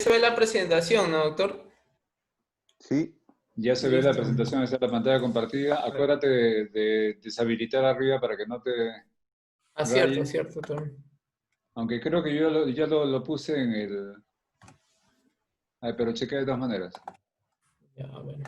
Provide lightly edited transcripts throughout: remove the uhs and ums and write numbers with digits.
Se ve la presentación, ¿no, doctor? Sí. Ya se ve la presentación, está la pantalla compartida. Acuérdate de deshabilitar arriba para que no te Cierto, raye. cierto, doctor. Aunque creo que yo ya lo puse en el... Ay, pero chequea de todas maneras. Ya, bueno.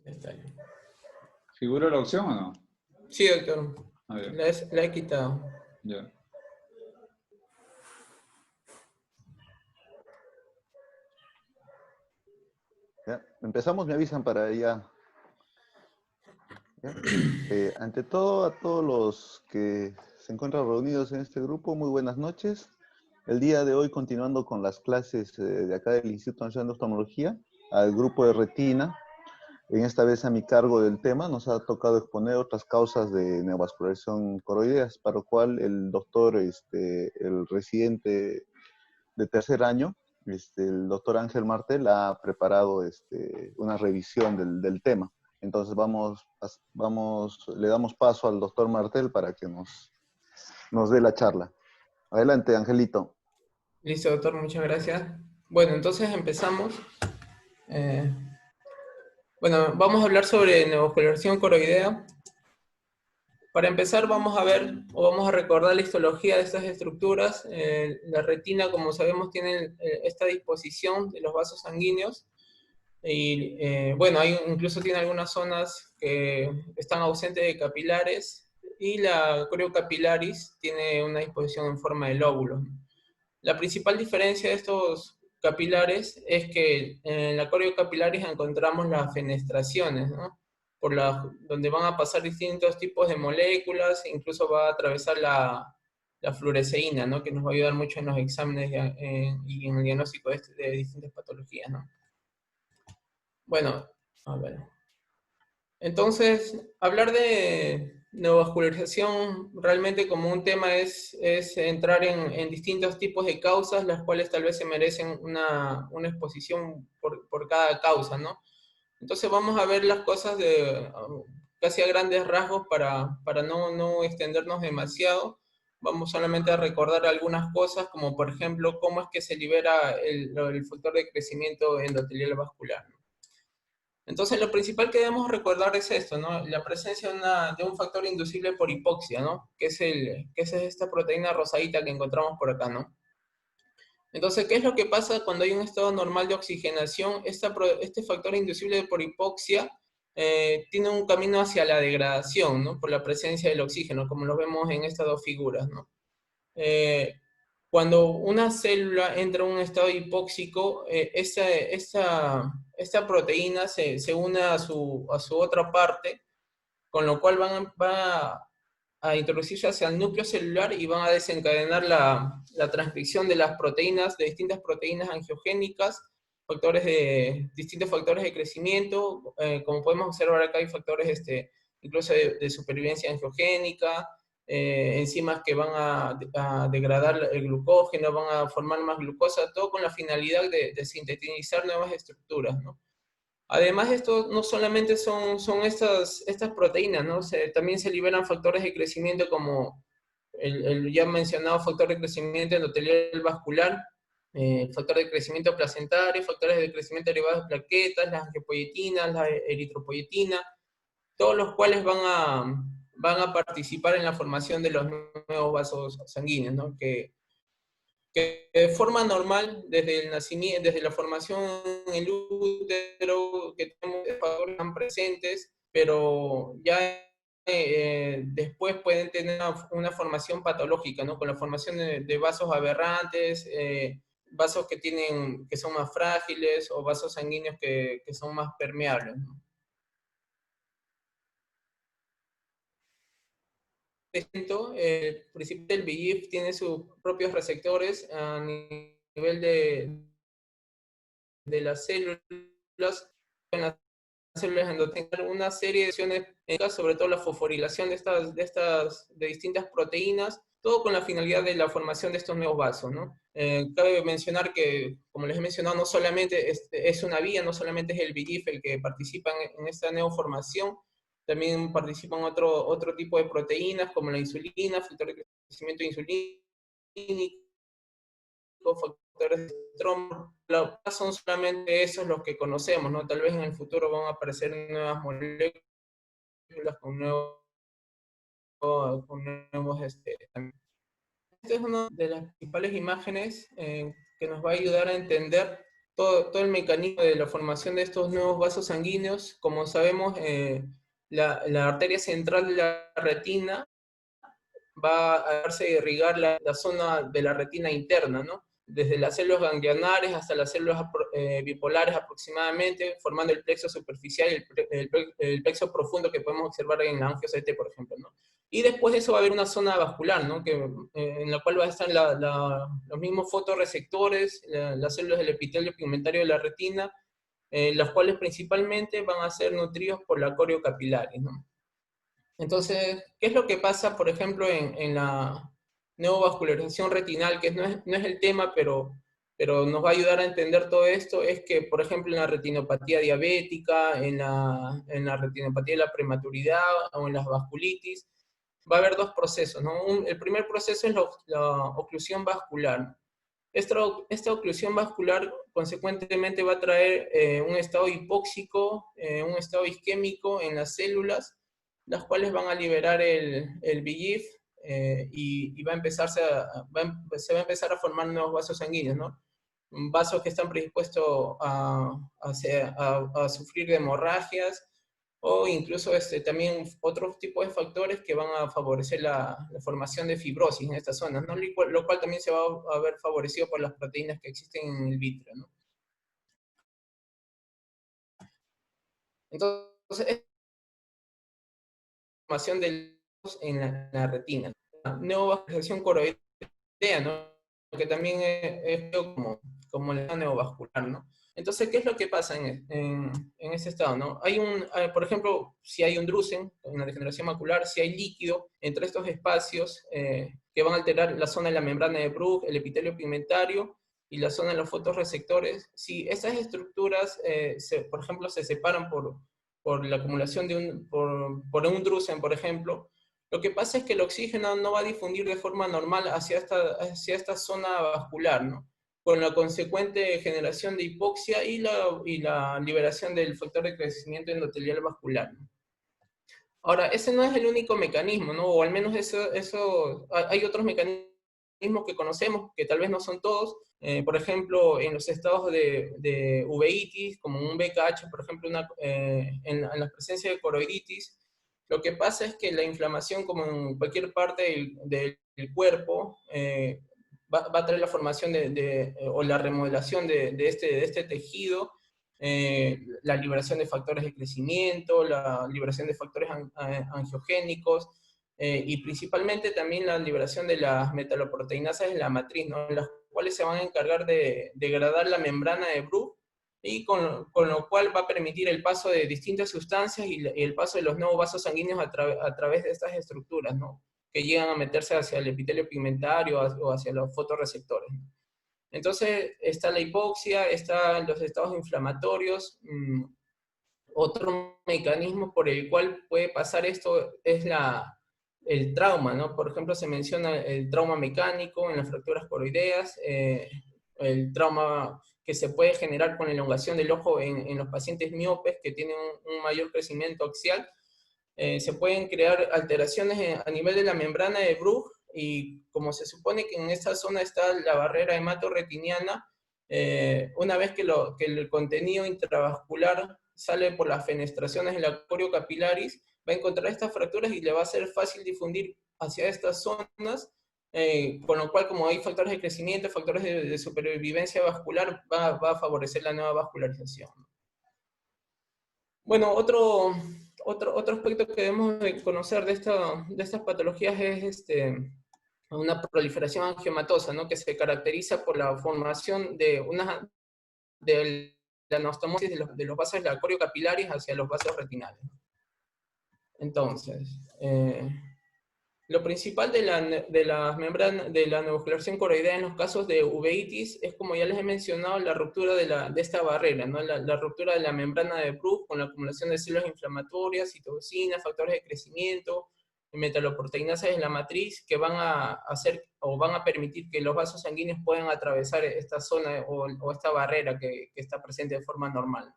Ya está. ¿Figura la opción o no? Sí, doctor. Ah, ya. La he quitado. Ya. Ya, empezamos, me avisan para ya. ¿Ya? Ante todo, a todos los que se encuentran reunidos en este grupo, muy buenas noches. El día de hoy, continuando con las clases de acá del Instituto Nacional de Oftalmología, al grupo de retina, en esta vez a mi cargo del tema, nos ha tocado exponer otras causas de neovascularización coroideas, para lo cual el doctor, el residente de tercer año, el doctor Ángel Martel, ha preparado una revisión del tema. Entonces le damos paso al doctor Martel para que nos dé la charla. Adelante, Angelito. Listo, doctor, muchas gracias. Bueno, entonces empezamos. Bueno, vamos a hablar sobre neovascularización coroidea. Para empezar, vamos a ver o vamos a recordar la histología de estas estructuras. La retina, como sabemos, tiene esta disposición de los vasos sanguíneos. Y bueno, incluso tiene algunas zonas que están ausentes de capilares. Y la coriocapilaris tiene una disposición en forma de lóbulos. La principal diferencia de estos capilares es que en la coriocapilaris encontramos las fenestraciones, ¿no? Donde van a pasar distintos tipos de moléculas, e incluso va a atravesar la fluoresceína, ¿no? Que nos va a ayudar mucho en los exámenes y en el diagnóstico de distintas patologías, ¿no? Bueno, a ver. Entonces, hablar de neovascularización realmente como un tema es entrar en distintos tipos de causas, las cuales tal vez se merecen una exposición por cada causa, ¿no? Entonces vamos a ver las cosas casi a grandes rasgos para no extendernos demasiado. Vamos solamente a recordar algunas cosas, como por ejemplo, cómo es que se libera el factor de crecimiento endotelial vascular, ¿no? Entonces, lo principal que debemos recordar es esto, ¿no? La presencia de un factor inducible por hipoxia, ¿no? Que es esta proteína rosadita que encontramos por acá, ¿no? Entonces, ¿qué es lo que pasa cuando hay un estado normal de oxigenación? Este factor inducible por hipoxia tiene un camino hacia la degradación, ¿no? Por la presencia del oxígeno, como lo vemos en estas dos figuras, ¿no? Cuando una célula entra en un estado hipóxico, esta proteína se une a su otra parte, con lo cual va a introducirse hacia el núcleo celular y van a desencadenar la transcripción de las proteínas, de distintas proteínas angiogénicas, distintos factores de crecimiento. Como podemos observar acá hay factores incluso de supervivencia angiogénica, enzimas que van a degradar el glucógeno, van a formar más glucosa, todo con la finalidad de sintetizar nuevas estructuras, ¿no? Además, esto no solamente son estas proteínas, ¿no? También se liberan factores de crecimiento como el ya mencionado factor de crecimiento endotelial vascular, factor de crecimiento placentario, factores de crecimiento derivados de plaquetas, las angiopoietinas, la eritropoietina, todos los cuales van a participar en la formación de los nuevos vasos sanguíneos, ¿no? Que de forma normal, desde el nacimiento, desde la formación en el útero, que tenemos factores están presentes, pero ya después pueden tener una formación patológica, ¿no? Con la formación de vasos aberrantes, vasos que son más frágiles, o vasos sanguíneos que son más permeables, ¿no? El principio del VEGF tiene sus propios receptores a nivel de las células, en las células endoteliales, una serie de acciones, sobre todo la fosforilación de distintas proteínas, todo con la finalidad de la formación de estos nuevos vasos, ¿no? Cabe mencionar que, como les he mencionado, no solamente es una vía, no solamente es el VEGF el que participa en esta neoformación, también participan otro tipo de proteínas como la insulina, factor de crecimiento insulínico, factores de estroma. Son solamente esos los que conocemos, ¿no? Tal vez en el futuro van a aparecer nuevas moléculas con nuevos esta es una de las principales imágenes que nos va a ayudar a entender todo el mecanismo de la formación de estos nuevos vasos sanguíneos. Como sabemos, la arteria central de la retina va a darse a irrigar la zona de la retina interna, ¿no? Desde las células ganglionares hasta las células bipolares aproximadamente, formando el plexo superficial y el plexo profundo que podemos observar en la angio-CT, por ejemplo, ¿no? Y después de eso va a haber una zona vascular, ¿no? En la cual va a estar los mismos fotorreceptores, las células del epitelio pigmentario de la retina, las cuales principalmente van a ser nutridos por la corio capilaris, ¿no? Entonces, ¿qué es lo que pasa, por ejemplo, en la neovascularización retinal, que no es el tema, pero nos va a ayudar a entender todo esto? Es que, por ejemplo, en la retinopatía diabética, en la retinopatía de la prematuridad o en las vasculitis, va a haber dos procesos, ¿no? El primer proceso es la oclusión vascular. Esta oclusión vascular consecuentemente va a traer un estado hipóxico, un estado isquémico en las células, las cuales van a liberar el VEGF y se va a empezar a formar nuevos vasos sanguíneos, ¿no? Vasos que están predispuestos a sufrir de hemorragias o incluso también otros tipos de factores que van a favorecer la formación de fibrosis en estas zonas, ¿no? Lo cual también se va a ver favorecido por las proteínas que existen en el vítreo, ¿no? Entonces, formación de en la retina. La neovascularización coroidea, ¿no? Que también es como la neovascular, ¿no? Entonces, ¿qué es lo que pasa en ese estado, ¿no? Por ejemplo, si hay un drusen, una degeneración macular, si hay líquido entre estos espacios que van a alterar la zona de la membrana de Bruch, el epitelio pigmentario y la zona de los fotorreceptores, si esas estructuras, por ejemplo, se separan por la acumulación por un drusen, por ejemplo, lo que pasa es que el oxígeno no va a difundir de forma normal hacia esta zona vascular, ¿no? Con la consecuente generación de hipoxia y la liberación del factor de crecimiento endotelial vascular, ¿no? Ahora, ese no es el único mecanismo, ¿no? O al menos hay otros mecanismos que conocemos, que tal vez no son todos. Por ejemplo, en los estados de uveitis, como un BKH, por ejemplo, en la presencia de coroiditis, lo que pasa es que la inflamación, como en cualquier parte del cuerpo, va a traer la formación o la remodelación de este tejido, la liberación de factores de crecimiento, la liberación de factores angiogénicos, y principalmente también la liberación de las metaloproteinasas en la matriz, ¿no? Las cuales se van a encargar de degradar la membrana de Bruch, y con lo cual va a permitir el paso de distintas sustancias y el paso de los nuevos vasos sanguíneos a través de estas estructuras, ¿no? Que llegan a meterse hacia el epitelio pigmentario o hacia los fotorreceptores. Entonces está la hipoxia, están los estados inflamatorios. Otro mecanismo por el cual puede pasar esto es el trauma, ¿no? Por ejemplo, se menciona el trauma mecánico en las fracturas coroideas, el trauma que se puede generar con la elongación del ojo en los pacientes miopes que tienen un mayor crecimiento axial. Se pueden crear alteraciones a nivel de la membrana de Bruch, y como se supone que en esta zona está la barrera hematorretiniana, una vez que el contenido intravascular sale por las fenestraciones de la corio capilaris, va a encontrar estas fracturas y le va a ser fácil difundir hacia estas zonas, con lo cual, como hay factores de crecimiento, factores de supervivencia vascular, va a favorecer la nueva vascularización. Bueno, otro aspecto que debemos de conocer de estas patologías es una proliferación angiomatosa, ¿no? Que se caracteriza por la formación de la anastomosis de los vasos de la corio capilaris hacia los vasos retinales. Entonces, Lo principal de la neovascularización coroidea en los casos de uveitis es, como ya les he mencionado, la ruptura de esta barrera, ¿no? La ruptura de la membrana de Bruch con la acumulación de células inflamatorias, citocinas, factores de crecimiento, metaloproteinasas en la matriz, que van a hacer o van a permitir que los vasos sanguíneos puedan atravesar esta zona o esta barrera que está presente de forma normal.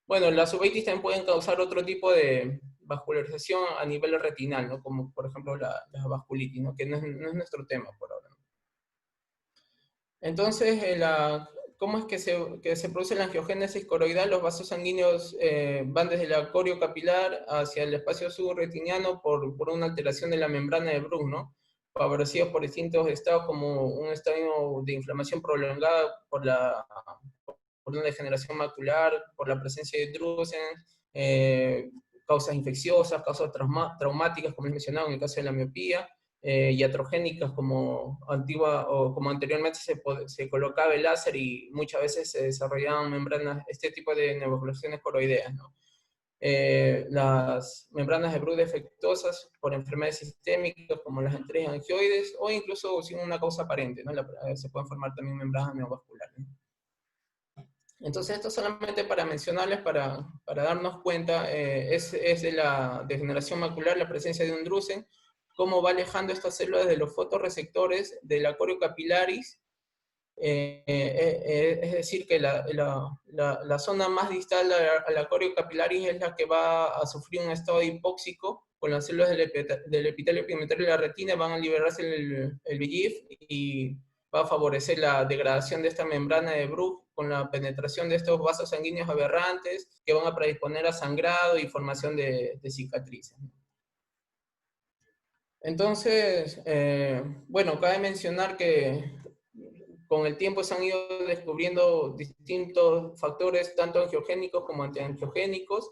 Bueno, las uveitis también pueden causar otro tipo de vascularización a nivel retinal, ¿no? Como por ejemplo la vasculitis, ¿no? Que no es nuestro tema por ahora. Entonces, ¿cómo es que se produce la angiogénesis coroidal? Los vasos sanguíneos van desde la corio capilar hacia el espacio subretiniano por una alteración de la membrana de Bruch, ¿no? Favorecidos por distintos estados, como un estado de inflamación prolongada por una degeneración macular, por la presencia de drusen, causas infecciosas, causas traumáticas, como les mencionaba en el caso de la miopía, iatrogénicas como anteriormente se colocaba el láser y muchas veces se desarrollaban membranas, este tipo de neovascularizaciones coroideas, ¿no? Las membranas de Bruch defectuosas por enfermedades sistémicas como las enteritis angioides o incluso sin una causa aparente, ¿no? Se pueden formar también membranas neovasculares, ¿no? Entonces, esto solamente para mencionarles, para darnos cuenta, es de la degeneración macular, la presencia de un drusen, cómo va alejando estas células de los fotorreceptores de la corio capilaris, es decir, que la zona más distal a la corio capilaris es la que va a sufrir un estado hipóxico, con las células del epitelio pigmentario de la retina van a liberarse el VEGF y va a favorecer la degradación de esta membrana de Bruch con la penetración de estos vasos sanguíneos aberrantes que van a predisponer a sangrado y formación de cicatrices. Entonces, bueno, cabe mencionar que con el tiempo se han ido descubriendo distintos factores, tanto angiogénicos como antiangiogénicos.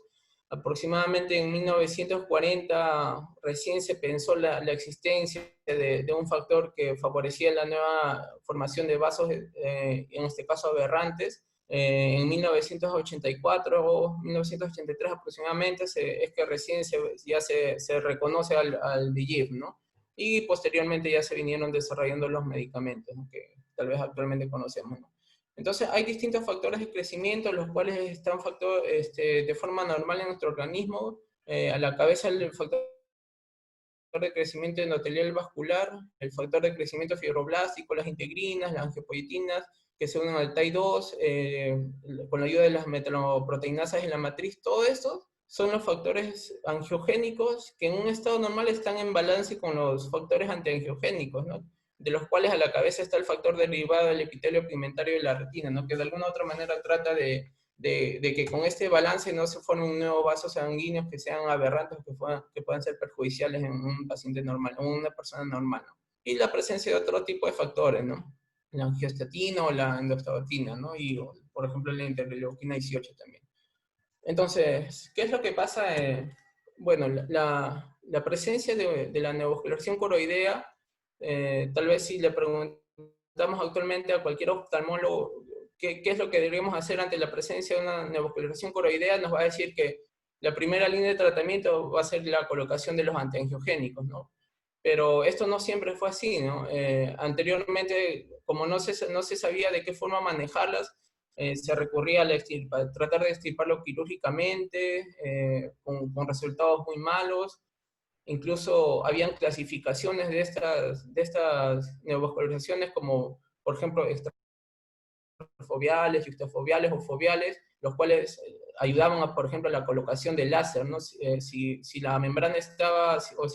Aproximadamente en 1940 recién se pensó la existencia de un factor que favorecía la nueva formación de vasos, en este caso aberrantes. En 1984 o 1983 aproximadamente es que recién ya se reconoce al VEGF, ¿no? Y posteriormente ya se vinieron desarrollando los medicamentos, ¿no? Que tal vez actualmente conocemos, ¿no? Entonces hay distintos factores de crecimiento, los cuales están de forma normal en nuestro organismo. A la cabeza el factor de crecimiento endotelial vascular, el factor de crecimiento fibroblástico, las integrinas, las angiopoietinas, que se unen al TAI2, con la ayuda de las metaloproteinasas en la matriz. Todo esto son los factores angiogénicos que en un estado normal están en balance con los factores antiangiogénicos, ¿no? De los cuales a la cabeza está el factor derivado del epitelio pigmentario de la retina, ¿no? Que de alguna u otra manera trata de que con este balance no se formen nuevos vasos sanguíneos que sean aberrantes, que puedan ser perjudiciales en un paciente normal, en una persona normal, ¿no? Y la presencia de otro tipo de factores, ¿no? La angiostatina o la endostatina, ¿no? Y, por ejemplo, la interleuquina 18 también. Entonces, ¿qué es lo que pasa? Bueno, la presencia de la neovascularización coroidea, tal vez si le preguntamos actualmente a cualquier oftalmólogo qué es lo que deberíamos hacer ante la presencia de una neovascularización coroidea, nos va a decir que la primera línea de tratamiento va a ser la colocación de los antiangiogénicos, ¿no? Pero esto no siempre fue así, ¿no? Anteriormente, como no se sabía de qué forma manejarlas, se recurría a tratar de extirparlo quirúrgicamente, con resultados muy malos. Incluso habían clasificaciones de estas neovascularizaciones como, por ejemplo, extrafobiales, juxtafobiales o fobiales, los cuales ayudaban, por ejemplo, a la colocación del láser, ¿no? Si la membrana estaba, o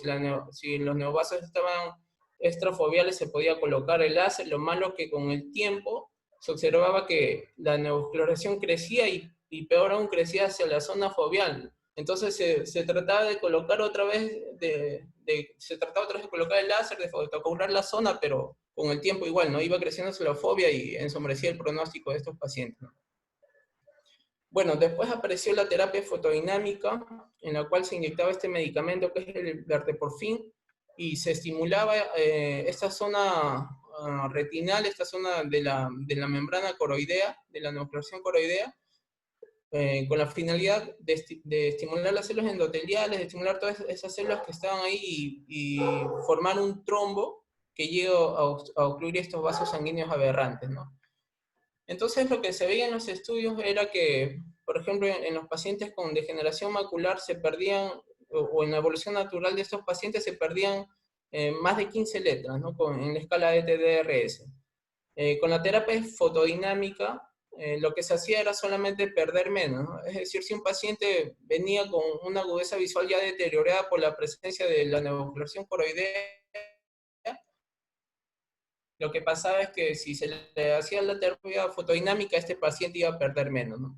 si los neovasos estaban extrafobiales, se podía colocar el láser. Lo malo que con el tiempo se observaba que la neovascularización crecía y peor aún crecía hacia la zona foveal. Entonces se trataba de colocar otra vez, de colocar el láser, de fotocoagrar la zona, pero con el tiempo igual, ¿no? Iba creciendo la fobia y ensombrecía el pronóstico de estos pacientes, ¿no? Bueno, después apareció la terapia fotodinámica, en la cual se inyectaba este medicamento que es el verteporfin, y se estimulaba esta zona retinal, esta zona de la membrana coroidea, de la neovascularización coroidea, con la finalidad de estimular las células endoteliales, de estimular todas esas células que estaban ahí y formar un trombo que llegue a ocluir estos vasos sanguíneos aberrantes, ¿no? Entonces lo que se veía en los estudios era que, por ejemplo, en los pacientes con degeneración macular se perdían, o en la evolución natural de estos pacientes se perdían más de 15 letras, ¿no? En la escala de TDRS. Con la terapia fotodinámica, lo que se hacía era solamente perder menos, ¿no? Es decir, si un paciente venía con una agudeza visual ya deteriorada por la presencia de la neovascularización coroidea, lo que pasaba es que si se le hacía la terapia fotodinámica, este paciente iba a perder menos, ¿no?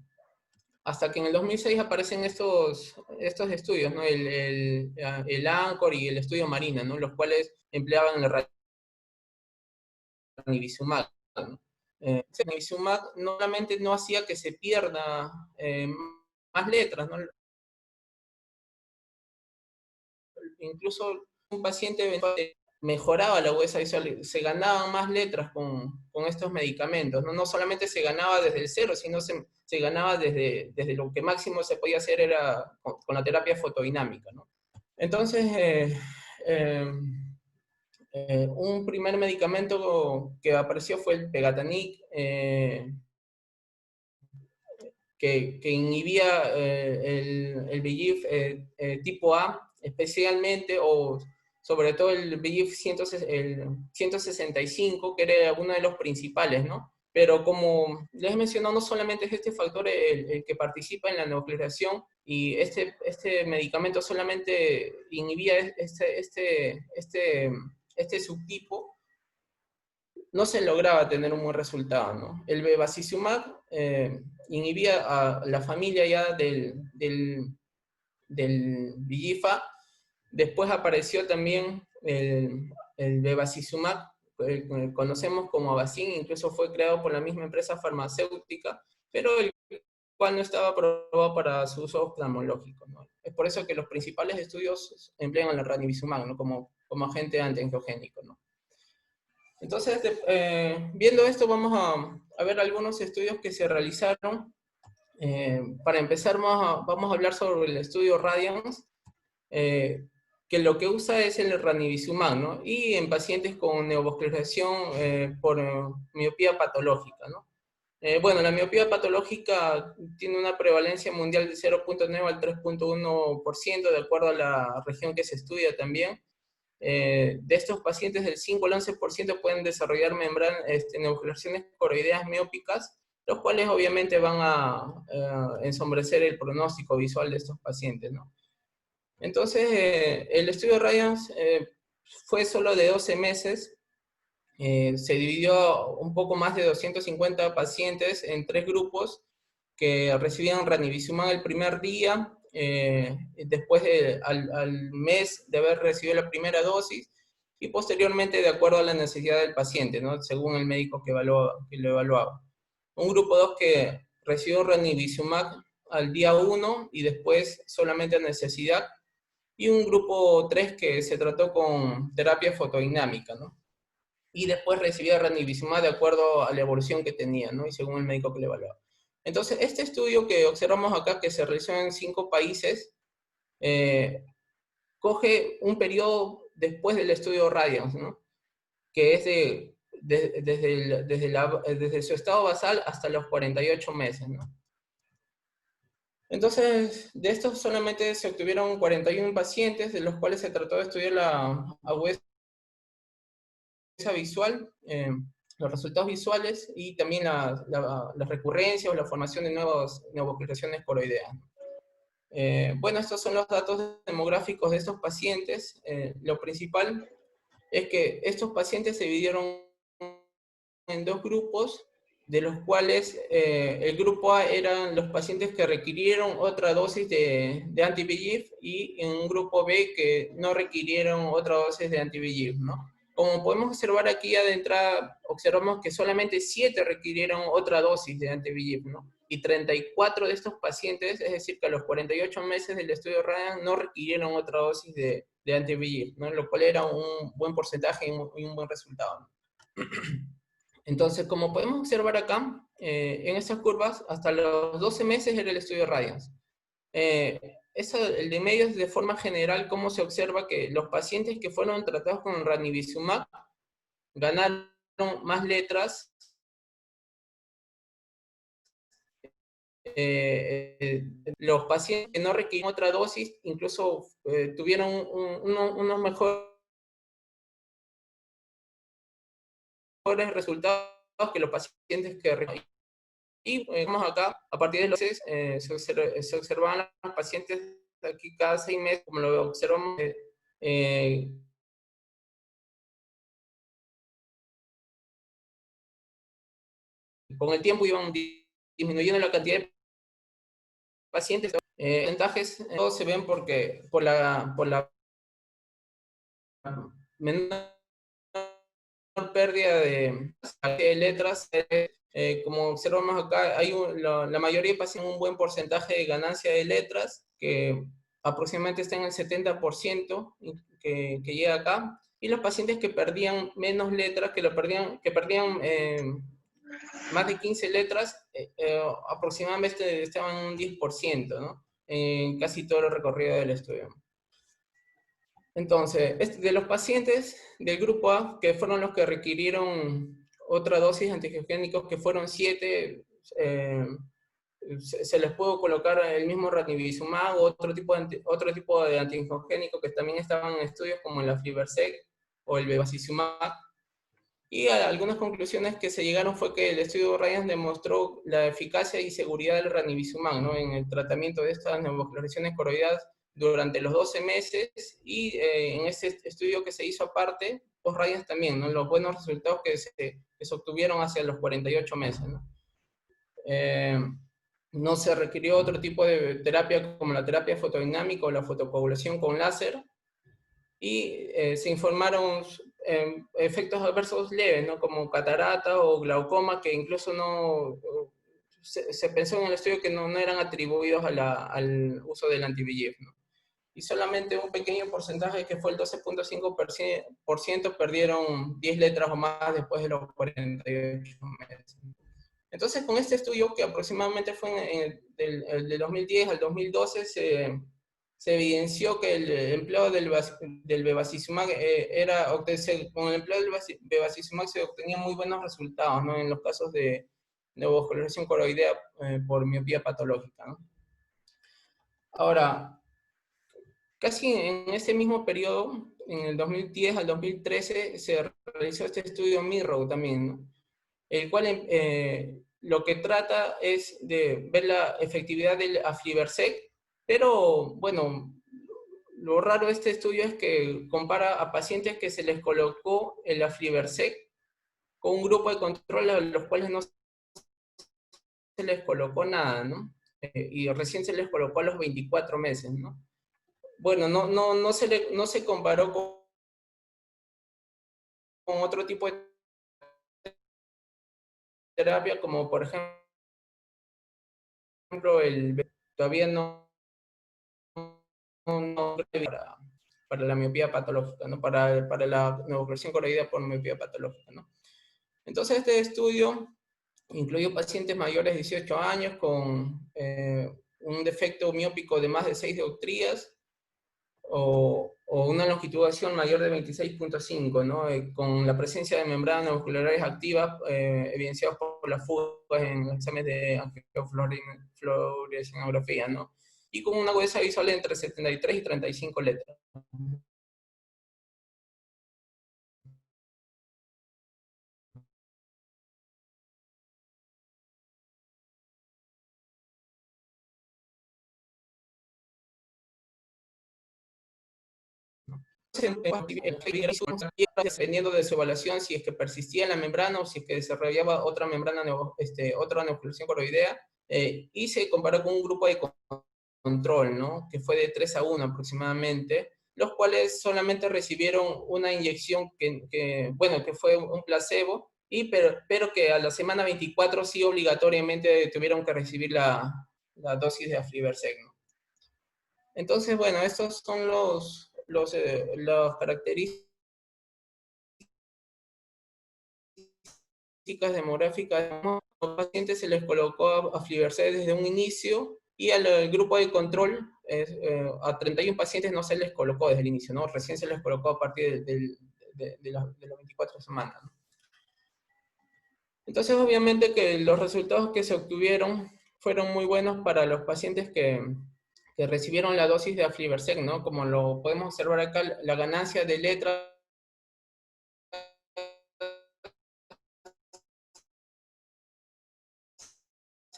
Hasta que en el 2006 aparecen estos estudios, ¿no? El ANCHOR y el estudio Marina, ¿no? Los cuales empleaban el ranibizumab, ¿no? El ranibizumab no solamente no hacía que se pierda más letras, ¿no? Incluso un paciente mejoraba la agudeza visual, se ganaban más letras con estos medicamentos, ¿no? No solamente se ganaba desde el cero, sino se ganaba desde lo que máximo se podía hacer era con la terapia fotodinámica, ¿no? Entonces, un primer medicamento que apareció fue el Pegatanic, que inhibía el VEGF tipo A, especialmente, o sobre todo el VEGF 165, que era uno de los principales, ¿no? Pero como les he mencionado, no solamente es este factor el que participa en la neovascularización, y este medicamento solamente inhibía este subtipo, no se lograba tener un buen resultado, ¿no? El bevacizumab inhibía a la familia ya del VEGF-A. Después apareció también el bevacizumab, que conocemos como Avastin, incluso fue creado por la misma empresa farmacéutica, pero el cual no estaba aprobado para su uso oftalmológico, ¿no? Es por eso que los principales estudios emplean el ranibizumab, ¿no? como agente antiangiogénico, ¿no? Entonces, viendo esto, vamos a ver algunos estudios que se realizaron. Para empezar, vamos a hablar sobre el estudio Radiance, que lo que usa es el ranibizumab, ¿no? Y en pacientes con neovascularización por miopía patológica, ¿no? Bueno, la miopía patológica tiene una prevalencia mundial de 0.9 al 3.1%, de acuerdo a la región que se estudia también. De estos pacientes, del 5 al 11% pueden desarrollar neovascularizaciones coroideas miópicas, los cuales obviamente van a ensombrecer el pronóstico visual de estos pacientes, ¿no? Entonces, el estudio Radiance fue solo de 12 meses, se dividió un poco más de 250 pacientes en 3 grupos que recibían ranibizumab el primer día, después al mes de haber recibido la primera dosis, y posteriormente de acuerdo a la necesidad del paciente, ¿no? Según el médico que lo evaluaba. Un grupo 2 que recibió ranibizumab al día 1 y después solamente a necesidad, y un grupo 3 que se trató con terapia fotodinámica, ¿no? Y después recibía ranibizumab de acuerdo a la evolución que tenía, ¿no? Y según el médico que le evaluaba. Entonces, este estudio que observamos acá, que se realizó en 5 países, coge un periodo después del estudio Radiance, ¿no? Que es desde su estado basal hasta los 48 meses, ¿no? Entonces, de estos solamente se obtuvieron 41 pacientes, de los cuales se trató de estudiar la agudeza visual, los resultados visuales y también la recurrencia o la formación de nuevas neovascularizaciones coroideas. Bueno, estos son los datos demográficos de estos pacientes. Lo principal es que estos pacientes se dividieron en 2 grupos, de los cuales el grupo A eran los pacientes que requirieron otra dosis de anti-VEGF, y en un grupo B que no requirieron otra dosis de anti-VEGF, ¿no? Como podemos observar aquí de entrada, observamos que solamente 7 requirieron otra dosis de anti-VEGF, ¿no? Y 34 de estos pacientes, es decir, que a los 48 meses del estudio Radiance no requirieron otra dosis de anti-VEGF, ¿no? Lo cual era un buen porcentaje y un buen resultado, ¿no? Entonces, como podemos observar acá, en estas curvas, hasta los 12 meses era el estudio Radiance. El de medio es de forma general cómo se observa que los pacientes que fueron tratados con ranibizumab ganaron más letras, los pacientes que no requirieron otra dosis incluso tuvieron unos mejores resultados que los pacientes que requirieron. Y vemos acá, a partir de los 6 se observaban los pacientes aquí cada 6 meses, como lo observamos, con el tiempo iban disminuyendo la cantidad de pacientes. Porcentajes todos se ven porque por la menor pérdida de letras, como observamos acá, la mayoría pasan un buen porcentaje de ganancia de letras, que aproximadamente está en el 70% que llega acá, y los pacientes que perdían menos letras, que perdían más de 15 letras, aproximadamente estaban en un 10%, ¿no? En casi todo el recorrido del estudio. Entonces, de los pacientes del grupo A, que fueron los que requirieron otra dosis de antiangiogénicos, que fueron 7, se les pudo colocar el mismo ranibizumab o otro tipo de antiangiogénico que también estaban en estudios como el aflibercept o el bevacizumab. Y algunas conclusiones que se llegaron fue que el estudio Radiance demostró la eficacia y seguridad del ranibizumab, ¿no?, en el tratamiento de estas neovascularizaciones coroidales durante los 12 meses, y en este estudio que se hizo aparte, post-Radiance también, ¿no?, los buenos resultados que se obtuvieron hacia los 48 meses, ¿no? No se requirió otro tipo de terapia como la terapia fotodinámica o la fotocoagulación con láser, y se informaron efectos adversos leves, ¿no?, como catarata o glaucoma, que incluso se pensó en el estudio que no eran atribuidos al uso del anti-VEGF, ¿no? Y solamente un pequeño porcentaje, que fue el 12.5%, perdieron 10 letras o más después de los 48 meses. Entonces, con este estudio, que aproximadamente fue del 2010 al 2012, se evidenció que el empleo del bevacizumab con el empleo del bevacizumab se obtenían muy buenos resultados, ¿no?, en los casos de neovascularización coroidea por miopía patológica, ¿no? Ahora, casi en ese mismo periodo, en el 2010 al 2013, se realizó este estudio MIRROW también, ¿no?, el cual lo que trata es de ver la efectividad del aflibercept, pero bueno, lo raro de este estudio es que compara a pacientes que se les colocó el aflibercept con un grupo de control a los cuales no se les colocó nada, ¿no? Y recién se les colocó a los 24 meses, ¿no? Bueno, no se comparó con otro tipo de terapia, como por ejemplo todavía para la miopía patológica, ¿no?, para la neovascularización coroidea por miopía patológica, ¿no? Entonces, este estudio incluyó pacientes mayores de 18 años con un defecto miópico de más de 6 dioptrías o una longitudinación mayor de 26.5, ¿no?, con la presencia de membranas neovasculares activas evidenciadas por las fugas en exámenes de angiofluorescein, ¿no?, y con una agudeza visual entre 73 y 35 letras. Dependiendo de su evaluación, si es que persistía en la membrana o si es que desarrollaba otra membrana, otra neovascularización coroidea, y se comparó con un grupo de control, ¿no?, que fue de 3-1 aproximadamente, los cuales solamente recibieron una inyección bueno, que fue un placebo, pero que a la semana 24 sí obligatoriamente tuvieron que recibir la dosis de aflibercept, ¿no? Entonces, bueno, estos son las características demográficas, a los pacientes se les colocó aflibercept desde un inicio, y al grupo de control, a 31 pacientes no se les colocó desde el inicio, ¿no? Recién se les colocó a partir de las 24 semanas, ¿no? Entonces, obviamente que los resultados que se obtuvieron fueron muy buenos para los pacientes que recibieron la dosis de aflibercept, ¿no? Como lo podemos observar acá, la ganancia de letras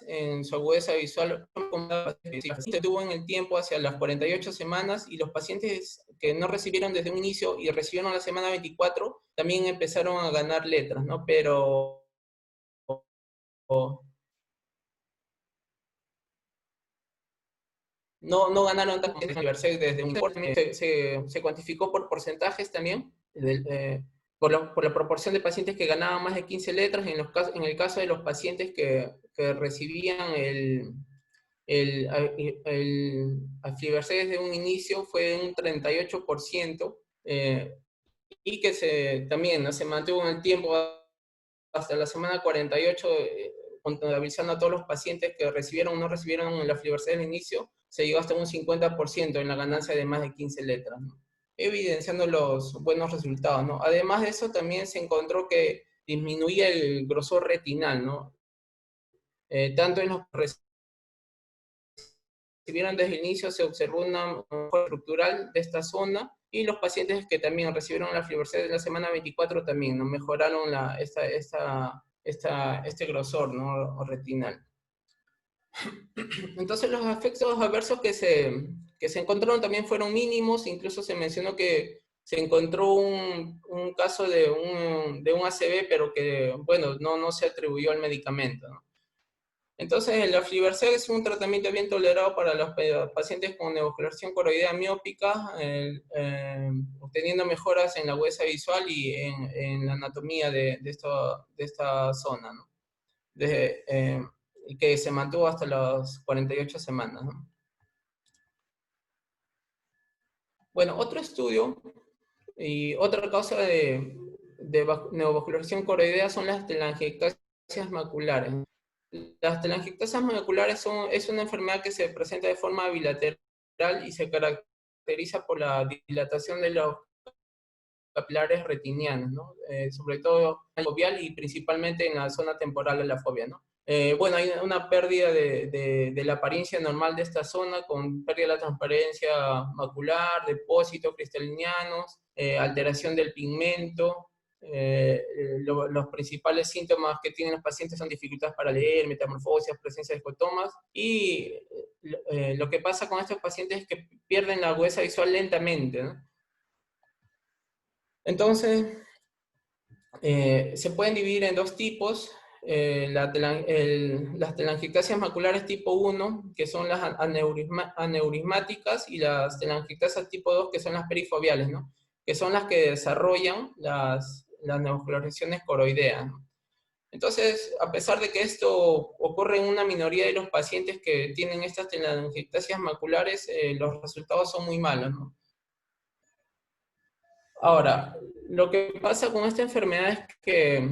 en su agudeza visual se tuvo en el tiempo hacia las 48 semanas, y los pacientes que no recibieron desde un inicio y recibieron la semana 24 también empezaron a ganar letras, ¿no? Pero no ganaron tanto desde un informe. Se cuantificó por porcentajes también, por la proporción de pacientes que ganaban más de 15 letras, en el caso de los pacientes que recibían el aflibercept desde un inicio fue un 38%, y que también, ¿no?, se mantuvo en el tiempo hasta la semana 48, contabilizando a todos los pacientes que recibieron o no recibieron el aflibercept del inicio, se llegó hasta un 50% en la ganancia de más de 15 letras, ¿no?, evidenciando los buenos resultados, ¿no? Además de eso, también se encontró que disminuía el grosor retinal, ¿no? Tanto en los recibieron desde el inicio se observó una mejora estructural de esta zona, y los pacientes que también recibieron la aflibercept de la semana 24 también, ¿no?, mejoraron este grosor, ¿no?, retinal. Entonces los efectos adversos que se encontraron también fueron mínimos. Incluso se mencionó que se encontró un caso de un ACV, pero que, bueno, no se atribuyó al medicamento, ¿no? Entonces, el aflibercept es un tratamiento bien tolerado para los pacientes con neovascularización coroidea miópica, obteniendo mejoras en la agudeza visual y en la anatomía de esta zona, ¿no?, y que se mantuvo hasta las 48 semanas, ¿no? Bueno, otro estudio y otra causa de neovascularización coroidea son las telangiectasias maculares. Las telangiectasias maculares es una enfermedad que se presenta de forma bilateral y se caracteriza por la dilatación de los capilares retinianos, ¿no? Sobre todo en la foveal y principalmente en la zona temporal de la fovea, ¿no? Bueno, hay una pérdida de la apariencia normal de esta zona, con pérdida de la transparencia macular, depósitos cristalinianos, alteración del pigmento. Los principales síntomas que tienen los pacientes son dificultades para leer, metamorfosias, presencia de escotomas, y lo que pasa con estos pacientes es que pierden la agudeza visual lentamente, ¿no? Entonces, se pueden dividir en dos tipos. Las telangiectasias maculares tipo 1, que son las aneurismáticas, y las telangiectasias tipo 2, que son las perifoveales, ¿no?, que son las que desarrollan las neovascularizaciones coroideas, ¿no? Entonces, a pesar de que esto ocurre en una minoría de los pacientes que tienen estas telangiectasias maculares, los resultados son muy malos, ¿no? Ahora, lo que pasa con esta enfermedad es que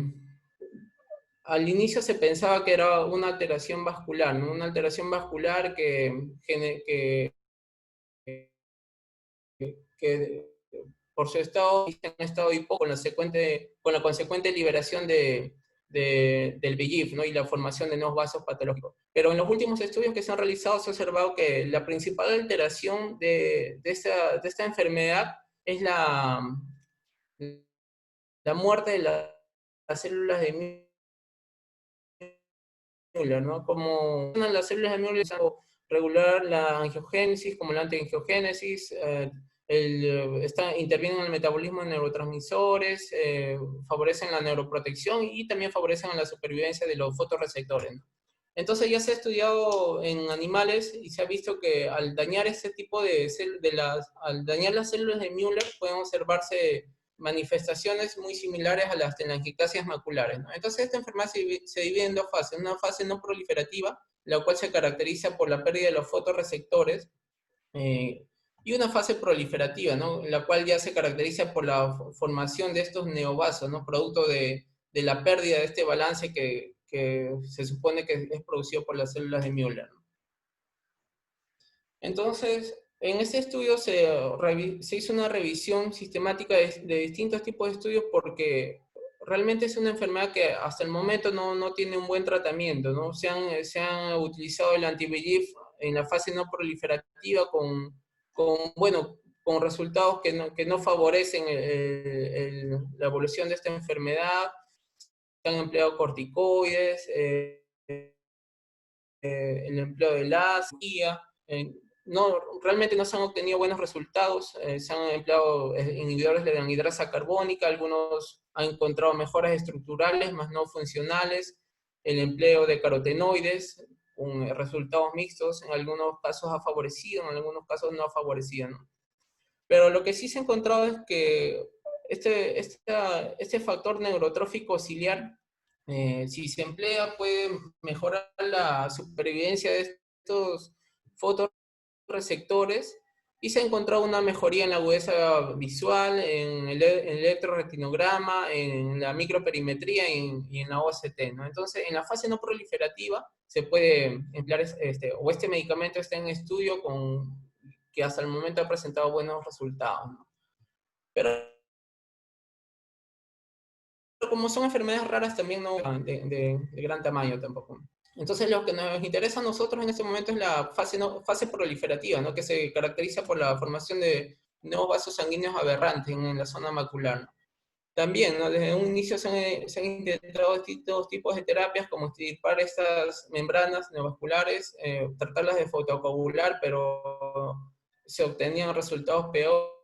al inicio se pensaba que era una alteración vascular, ¿no?, una alteración vascular que por su estado hipo, con la consecuente liberación del VEGF, ¿no?, y la formación de nuevos vasos patológicos. Pero en los últimos estudios que se han realizado se ha observado que la principal alteración de esta enfermedad es la muerte de las células de Müller, ¿no? Como las células de Müller regular la angiogénesis, como la antiangiogénesis, intervienen en el metabolismo de neurotransmisores, favorecen la neuroprotección y también favorecen la supervivencia de los fotorreceptores, ¿no? Entonces ya se ha estudiado en animales y se ha visto que al dañar ese tipo al dañar las células de Müller pueden observarse manifestaciones muy similares a las telangiectasias maculares, ¿no? Entonces esta enfermedad se divide en dos fases: una fase no proliferativa, la cual se caracteriza por la pérdida de los fotorreceptores, y una fase proliferativa, ¿no?, la cual ya se caracteriza por la formación de estos neovasos, ¿no?, producto de de la pérdida de este balance que se supone que es producido por las células de Müller. Entonces, en este estudio se hizo una revisión sistemática de distintos tipos de estudios porque realmente es una enfermedad que hasta el momento no tiene un buen tratamiento, ¿no? Se han utilizado el anti-VEGF en la fase no proliferativa bueno, con resultados que no favorecen la evolución de esta enfermedad. Se han empleado corticoides, el empleo de la cirugía, no, realmente no se han obtenido buenos resultados, se han empleado inhibidores de la anhidrasa carbónica, algunos han encontrado mejoras estructurales, más no funcionales, el empleo de carotenoides, con resultados mixtos, en algunos casos ha favorecido, en algunos casos no ha favorecido, ¿no? Pero lo que sí se ha encontrado es que este factor neurotrófico ciliar, si se emplea, puede mejorar la supervivencia de estos fotorreceptores y se ha encontrado una mejoría en la agudeza visual, en el electroretinograma, en la microperimetría y en la OCT, ¿no? Entonces, en la fase no proliferativa se puede emplear este medicamento está en estudio que hasta el momento ha presentado buenos resultados, ¿no? Pero como son enfermedades raras también no de gran tamaño tampoco. Entonces lo que nos interesa a nosotros en este momento es la fase proliferativa, ¿no? Que se caracteriza por la formación de nuevos vasos sanguíneos aberrantes en la zona macular, ¿no? También, ¿no? Desde un inicio se han intentado distintos tipos de terapias como extirpar estas membranas neovasculares, tratarlas de fotocoagular, pero se obtenían resultados peores,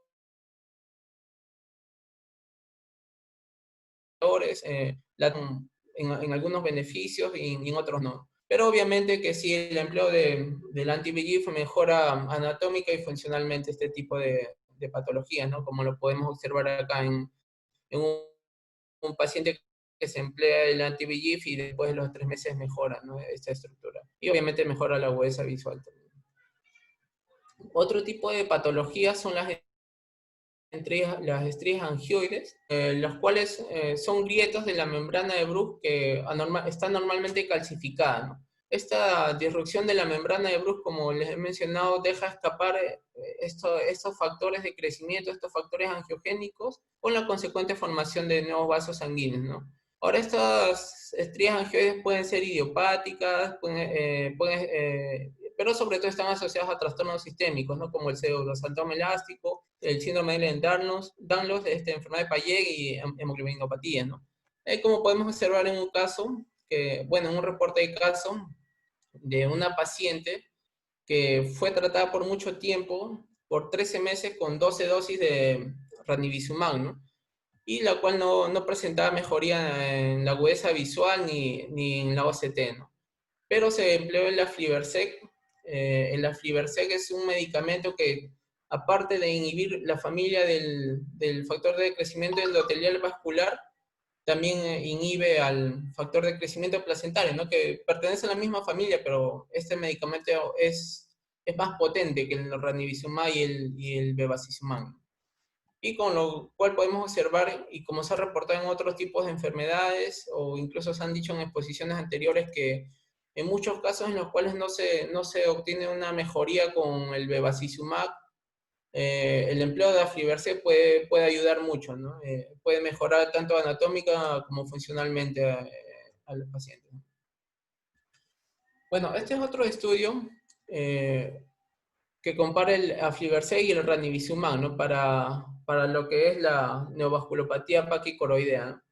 en algunos beneficios y en otros no. Pero obviamente que sí, el empleo del anti-VEGF mejora anatómica y funcionalmente este tipo de patologías, ¿no? Como lo podemos observar acá en un paciente que se emplea el anti-VEGF y después de los 3 meses mejora, ¿no? Esta estructura. Y obviamente mejora la agudeza visual también. Otro tipo de patologías son las estrías angioides, las cuales son grietas de la membrana de Bruch que está normalmente calcificada, ¿no? Esta disrupción de la membrana de Bruch, como les he mencionado, deja escapar estos factores de crecimiento, estos factores angiogénicos, con la consecuente formación de nuevos vasos sanguíneos, ¿no? Ahora, estas estrías angioides pueden ser idiopáticas, pero sobre todo están asociadas a trastornos sistémicos, ¿no? Como el pseudoxantoma elástico, el síndrome de Ehlers-Danlos, enfermedad de Payet y hemoglobinopatía, ¿no? Como podemos observar en un caso, en un reporte de caso de una paciente que fue tratada por mucho tiempo, por 13 meses con 12 dosis de ranibizumab, ¿no? Y la cual no presentaba mejoría en la agudeza visual ni en la OCT, ¿no? Pero se empleó el Aflibercept. El Aflibercept es un medicamento que, aparte de inhibir la familia del factor de crecimiento endotelial vascular, también inhibe al factor de crecimiento placentario, ¿no? Que pertenece a la misma familia, pero este medicamento es más potente que el ranibizumab y el bevacizumab. Y con lo cual podemos observar, y como se ha reportado en otros tipos de enfermedades, o incluso se han dicho en exposiciones anteriores, que en muchos casos en los cuales no se obtiene una mejoría con el bevacizumab, el empleo de Aflibercept puede ayudar mucho, ¿no? Puede mejorar tanto anatómica como funcionalmente al paciente. Bueno, este es otro estudio que compara el Aflibercept y el ranibizumab, ¿no? Para lo que es la neovasculopatía paquicoroidea, ¿no?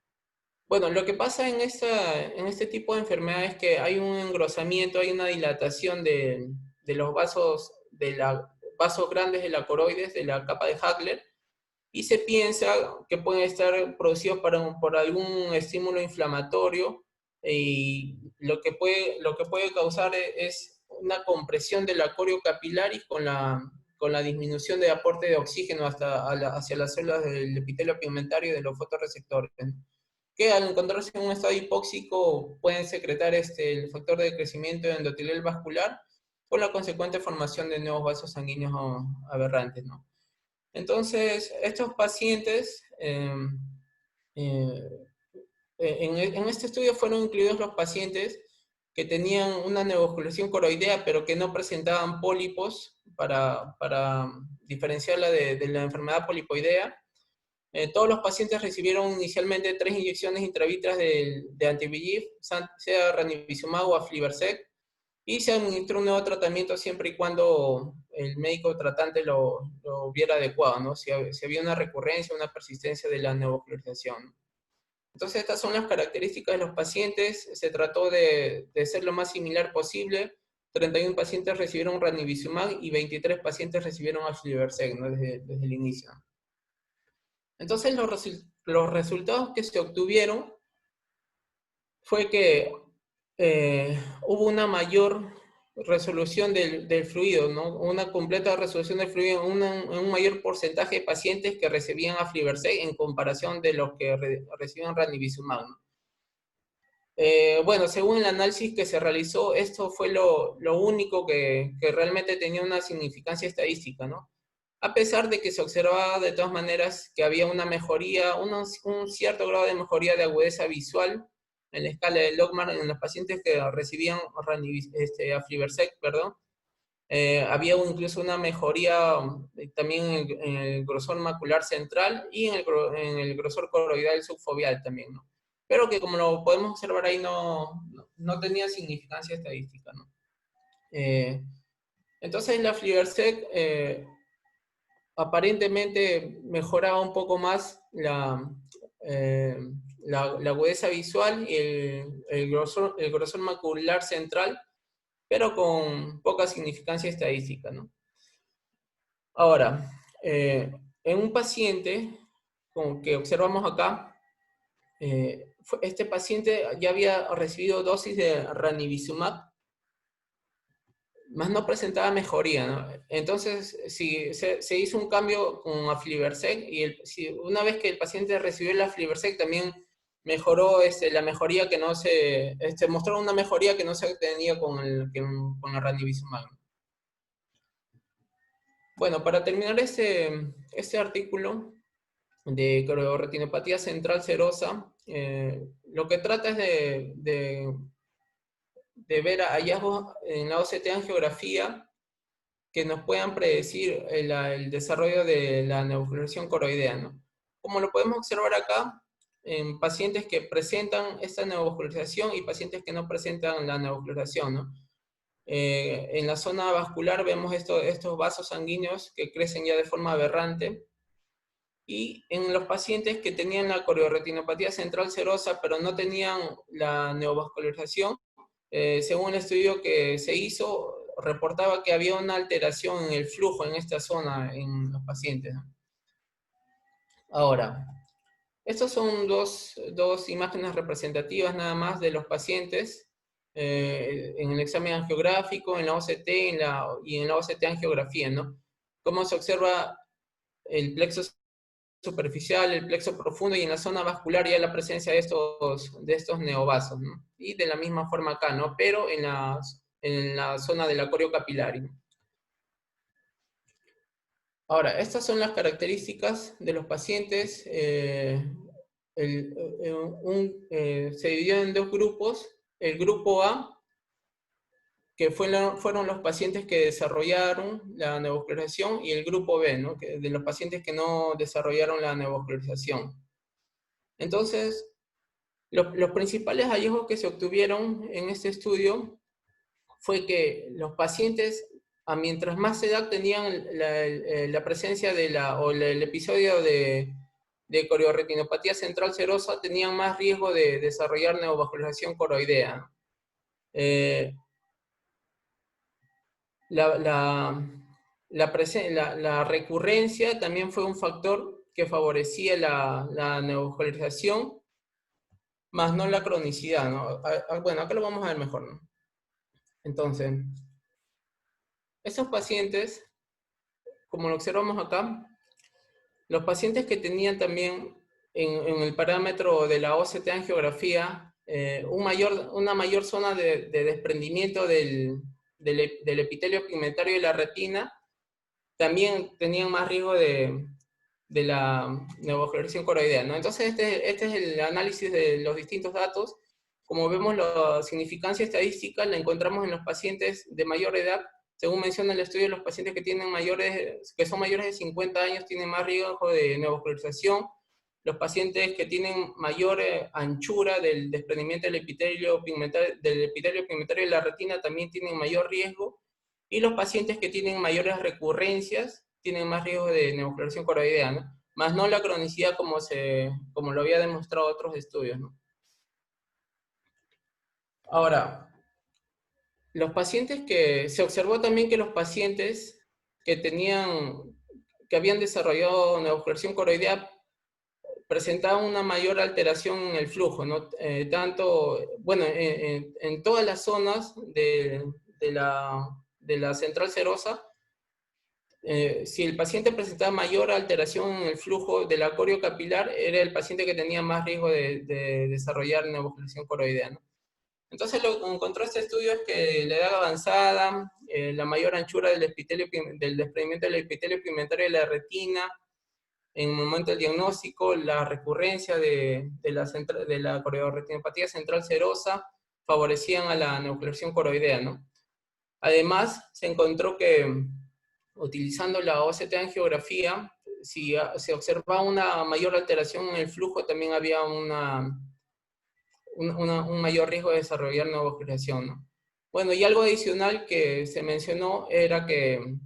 Bueno, lo que pasa en este tipo de enfermedades es que hay un engrosamiento, hay una dilatación de los vasos, vasos grandes de la coroides, de la capa de Hagler, y se piensa que pueden estar producidos por algún estímulo inflamatorio, y lo que puede causar es una compresión del acorio capilaris con la disminución de aporte de oxígeno hacia las células del epitelio pigmentario y de los fotorreceptores, que al encontrarse en un estado hipóxico pueden secretar el factor de crecimiento endotelial vascular con la consecuente formación de nuevos vasos sanguíneos aberrantes, ¿no? Entonces, estos pacientes eh, en este estudio fueron incluidos los pacientes que tenían una neovascularización coroidea, pero que no presentaban pólipos para diferenciarla de la enfermedad polipoidea. Todos los pacientes recibieron inicialmente 3 inyecciones intravítreas de anti-VEGF, sea ranibizumab o aflibercept, y se administró un nuevo tratamiento siempre y cuando el médico tratante lo viera adecuado, ¿no? Si había una recurrencia, una persistencia de la neovascularización. Entonces, estas son las características de los pacientes. Se trató de ser lo más similar posible. 31 pacientes recibieron ranibizumab y 23 pacientes recibieron aflibercept, ¿no? desde el inicio. Entonces, los resultados que se obtuvieron fue que hubo una mayor resolución del fluido, ¿no? Una completa resolución del fluido en un mayor porcentaje de pacientes que recibían aflibercept en comparación de los que recibían ranibizumab, ¿no? Bueno, según el análisis que se realizó, esto fue lo único que realmente tenía una significancia estadística, ¿no? A pesar de que se observaba de todas maneras que había una mejoría, un cierto grado de mejoría de agudeza visual en la escala de Logmar en los pacientes que recibían aflibercept, perdón. Había incluso una mejoría también en el grosor macular central y en el grosor coroidal subfoveal también, ¿no? Pero que como lo podemos observar ahí no tenía significancia estadística, ¿no? Entonces la aflibercept aparentemente mejoraba un poco más la agudeza visual y el grosor macular central, pero con poca significancia estadística, ¿no? Ahora, en un paciente como que observamos acá, este paciente ya había recibido dosis de ranibizumab, más no presentaba mejoría, ¿no? Entonces, si se hizo un cambio con aflibercept y una vez que el paciente recibió el aflibercept también mejoró la mejoría que no se, mostró una mejoría que no se tenía con el ranibizumab. Bueno, para terminar este artículo de crioretinopatía central serosa, lo que trata es de ver hallazgos en la OCT angiografía que nos puedan predecir el desarrollo de la neovascularización coroidea, ¿no? Como lo podemos observar acá, en pacientes que presentan esta neovascularización y pacientes que no presentan la neovascularización, ¿no? En la zona vascular vemos estos vasos sanguíneos que crecen ya de forma aberrante, y en los pacientes que tenían la corioretinopatía central serosa pero no tenían la neovascularización, según el estudio que se hizo, reportaba que había una alteración en el flujo en esta zona en los pacientes, ¿no? Ahora, estas son dos imágenes representativas nada más de los pacientes en el examen angiográfico, en la OCT y en la OCT angiografía, ¿no? Cómo se observa el plexo superficial, el plexo profundo y en la zona vascular ya la presencia de estos neovasos, ¿no? Y de la misma forma acá, ¿no? Pero en la zona de la corio capilar, ¿no? Ahora, estas son las características de los pacientes. Se dividió en dos grupos. El grupo A, que fueron los pacientes que desarrollaron la neovascularización, y el grupo B, ¿no? De los pacientes que no desarrollaron la neovascularización. Entonces, los principales hallazgos que se obtuvieron en este estudio fue que los pacientes, mientras más edad tenían la presencia o el episodio de corioretinopatía central serosa, tenían más riesgo de desarrollar neovascularización coroidea. La recurrencia también fue un factor que favorecía la neovascularización, más no la cronicidad, ¿no? Bueno, acá lo vamos a ver mejor, ¿no? Entonces, esos pacientes, como lo observamos acá, los pacientes que tenían también en el parámetro de la OCT angiografía una mayor zona de desprendimiento del epitelio pigmentario de la retina, también tenían más riesgo de de la neovascularización coroidea, ¿no? Entonces, este es el análisis de los distintos datos. Como vemos, la significancia estadística la encontramos en los pacientes de mayor edad. Según menciona el estudio, los pacientes que son mayores de 50 años tienen más riesgo de neovascularización. Los pacientes que tienen mayor anchura del desprendimiento del epitelio pigmentario de la retina también tienen mayor riesgo. Y los pacientes que tienen mayores recurrencias tienen más riesgo de neovascularización coroidea, ¿no? Más no la cronicidad como lo había demostrado otros estudios, ¿no? Ahora, se observó también que los pacientes que habían desarrollado neovascularización coroidea presentaban una mayor alteración en el flujo, ¿no? En todas las zonas de la central serosa. Si el paciente presentaba mayor alteración en el flujo del acorio capilar, era el paciente que tenía más riesgo de desarrollar neovascularización coroidea, ¿no? Entonces lo que encontró este estudio es que la edad avanzada, la mayor anchura del desprendimiento del epitelio pigmentario de la retina, en el momento del diagnóstico, la recurrencia de la corioretinopatía central serosa favorecían a la neovascularización coroidea, ¿no? Además, se encontró que utilizando la OCT angiografía, si se observaba una mayor alteración en el flujo, también había un mayor riesgo de desarrollar neovascularización, ¿no? Bueno, y algo adicional que se mencionó era que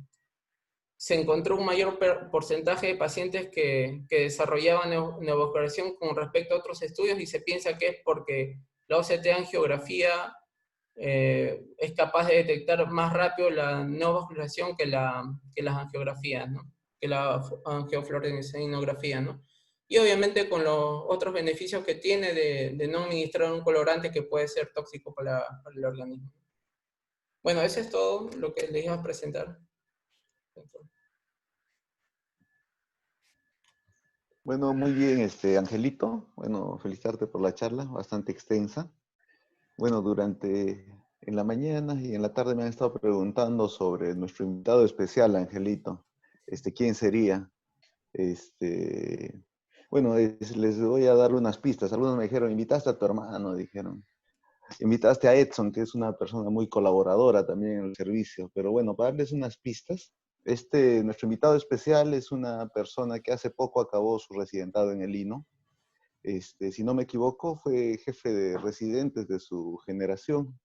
se encontró un mayor porcentaje de pacientes que desarrollaban neovascularización con respecto a otros estudios, y se piensa que es porque la OCT angiografía es capaz de detectar más rápido la neovascularización que las angiografías, ¿no? Que la angiofluorescein, ¿no? Y obviamente con los otros beneficios que tiene de no administrar un colorante que puede ser tóxico para el organismo. Bueno, eso es todo lo que les iba a presentar. Bueno, muy bien, Angelito. Bueno, felicitarte por la charla, bastante extensa. Bueno, en la mañana y en la tarde me han estado preguntando sobre nuestro invitado especial, Angelito. ¿Quién sería? Bueno, les voy a dar unas pistas. Algunos me dijeron, invitaste a tu hermano, dijeron. Invitaste a Edson, que es una persona muy colaboradora también en el servicio. Pero bueno, para darles unas pistas, nuestro invitado especial es una persona que hace poco acabó su residentado en el Lino. Si no me equivoco, fue jefe de residentes de su generación.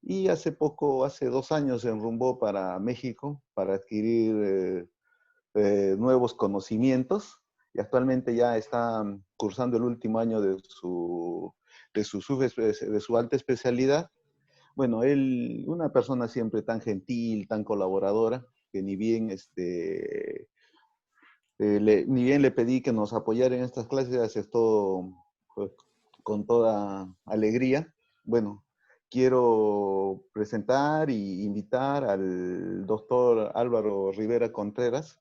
Y hace 2 años se enrumbó para México para adquirir nuevos conocimientos, y actualmente ya está cursando el último año de su alta especialidad. Bueno, él, una persona siempre tan gentil, tan colaboradora, que ni bien le pedí que nos apoyara en estas clases, aceptó con toda alegría. Bueno, quiero presentar y invitar al doctor Álvaro Rivera Contreras,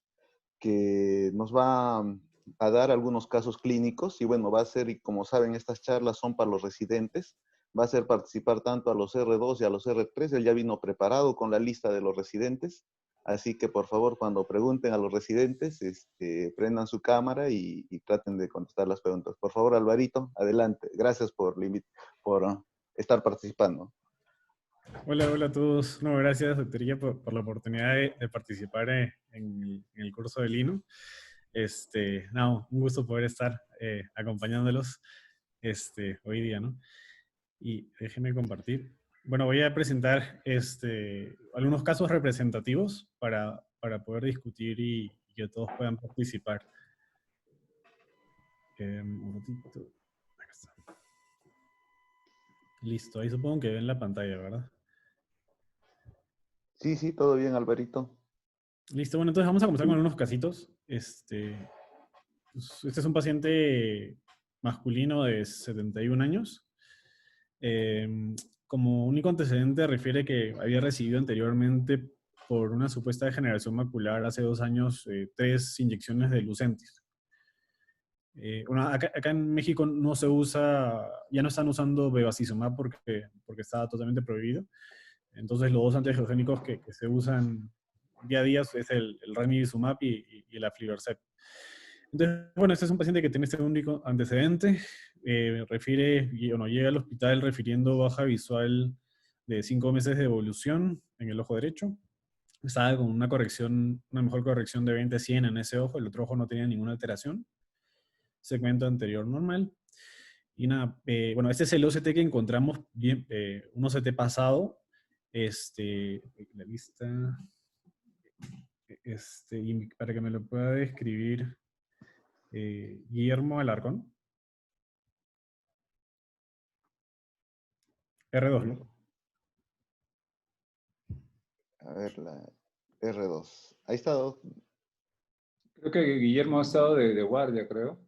que nos va a dar algunos casos clínicos, y bueno, va a ser, y como saben, estas charlas son para los residentes, va a hacer participar tanto a los R2 y a los R3, él ya vino preparado con la lista de los residentes, así que por favor, cuando pregunten a los residentes, prendan su cámara y traten de contestar las preguntas. Por favor, Alvarito, adelante. Gracias por estar participando. Hola, hola a todos. No, gracias, doctorilla, por la oportunidad de participar en el curso de Lino. No, un gusto poder estar acompañándolos hoy día, ¿no? Y déjenme compartir. Bueno, voy a presentar algunos casos representativos para poder discutir y que todos puedan participar. Un ratito. Acá está. Listo, ahí supongo que ven la pantalla, ¿verdad? Sí, sí, todo bien, Alvarito. Listo, bueno, entonces vamos a comenzar con algunos casitos. Este es un paciente masculino de 71 años. Como único antecedente refiere que había recibido anteriormente por una supuesta degeneración macular hace 2 años 3 inyecciones de Lucentis. Acá en México no se usa, ya no están usando bevacizumab porque está totalmente prohibido. Entonces los 2 antiangiogénicos que se usan día a día es el ranibizumab y el aflibercept. Entonces, bueno, este es un paciente que tiene este único antecedente, refiere, bueno, llega al hospital refiriendo baja visual de 5 meses de evolución en el ojo derecho. Estaba con una corrección, una mejor corrección de 20/100 en ese ojo, el otro ojo no tenía ninguna alteración. Segmento anterior normal. Y nada, bueno, este es el OCT que encontramos, bien, un OCT pasado, la lista, y para que me lo pueda describir Guillermo Alarcón. R2, ¿no? A ver, la R2. Ahí está, Doc. Creo que Guillermo ha estado de guardia, creo.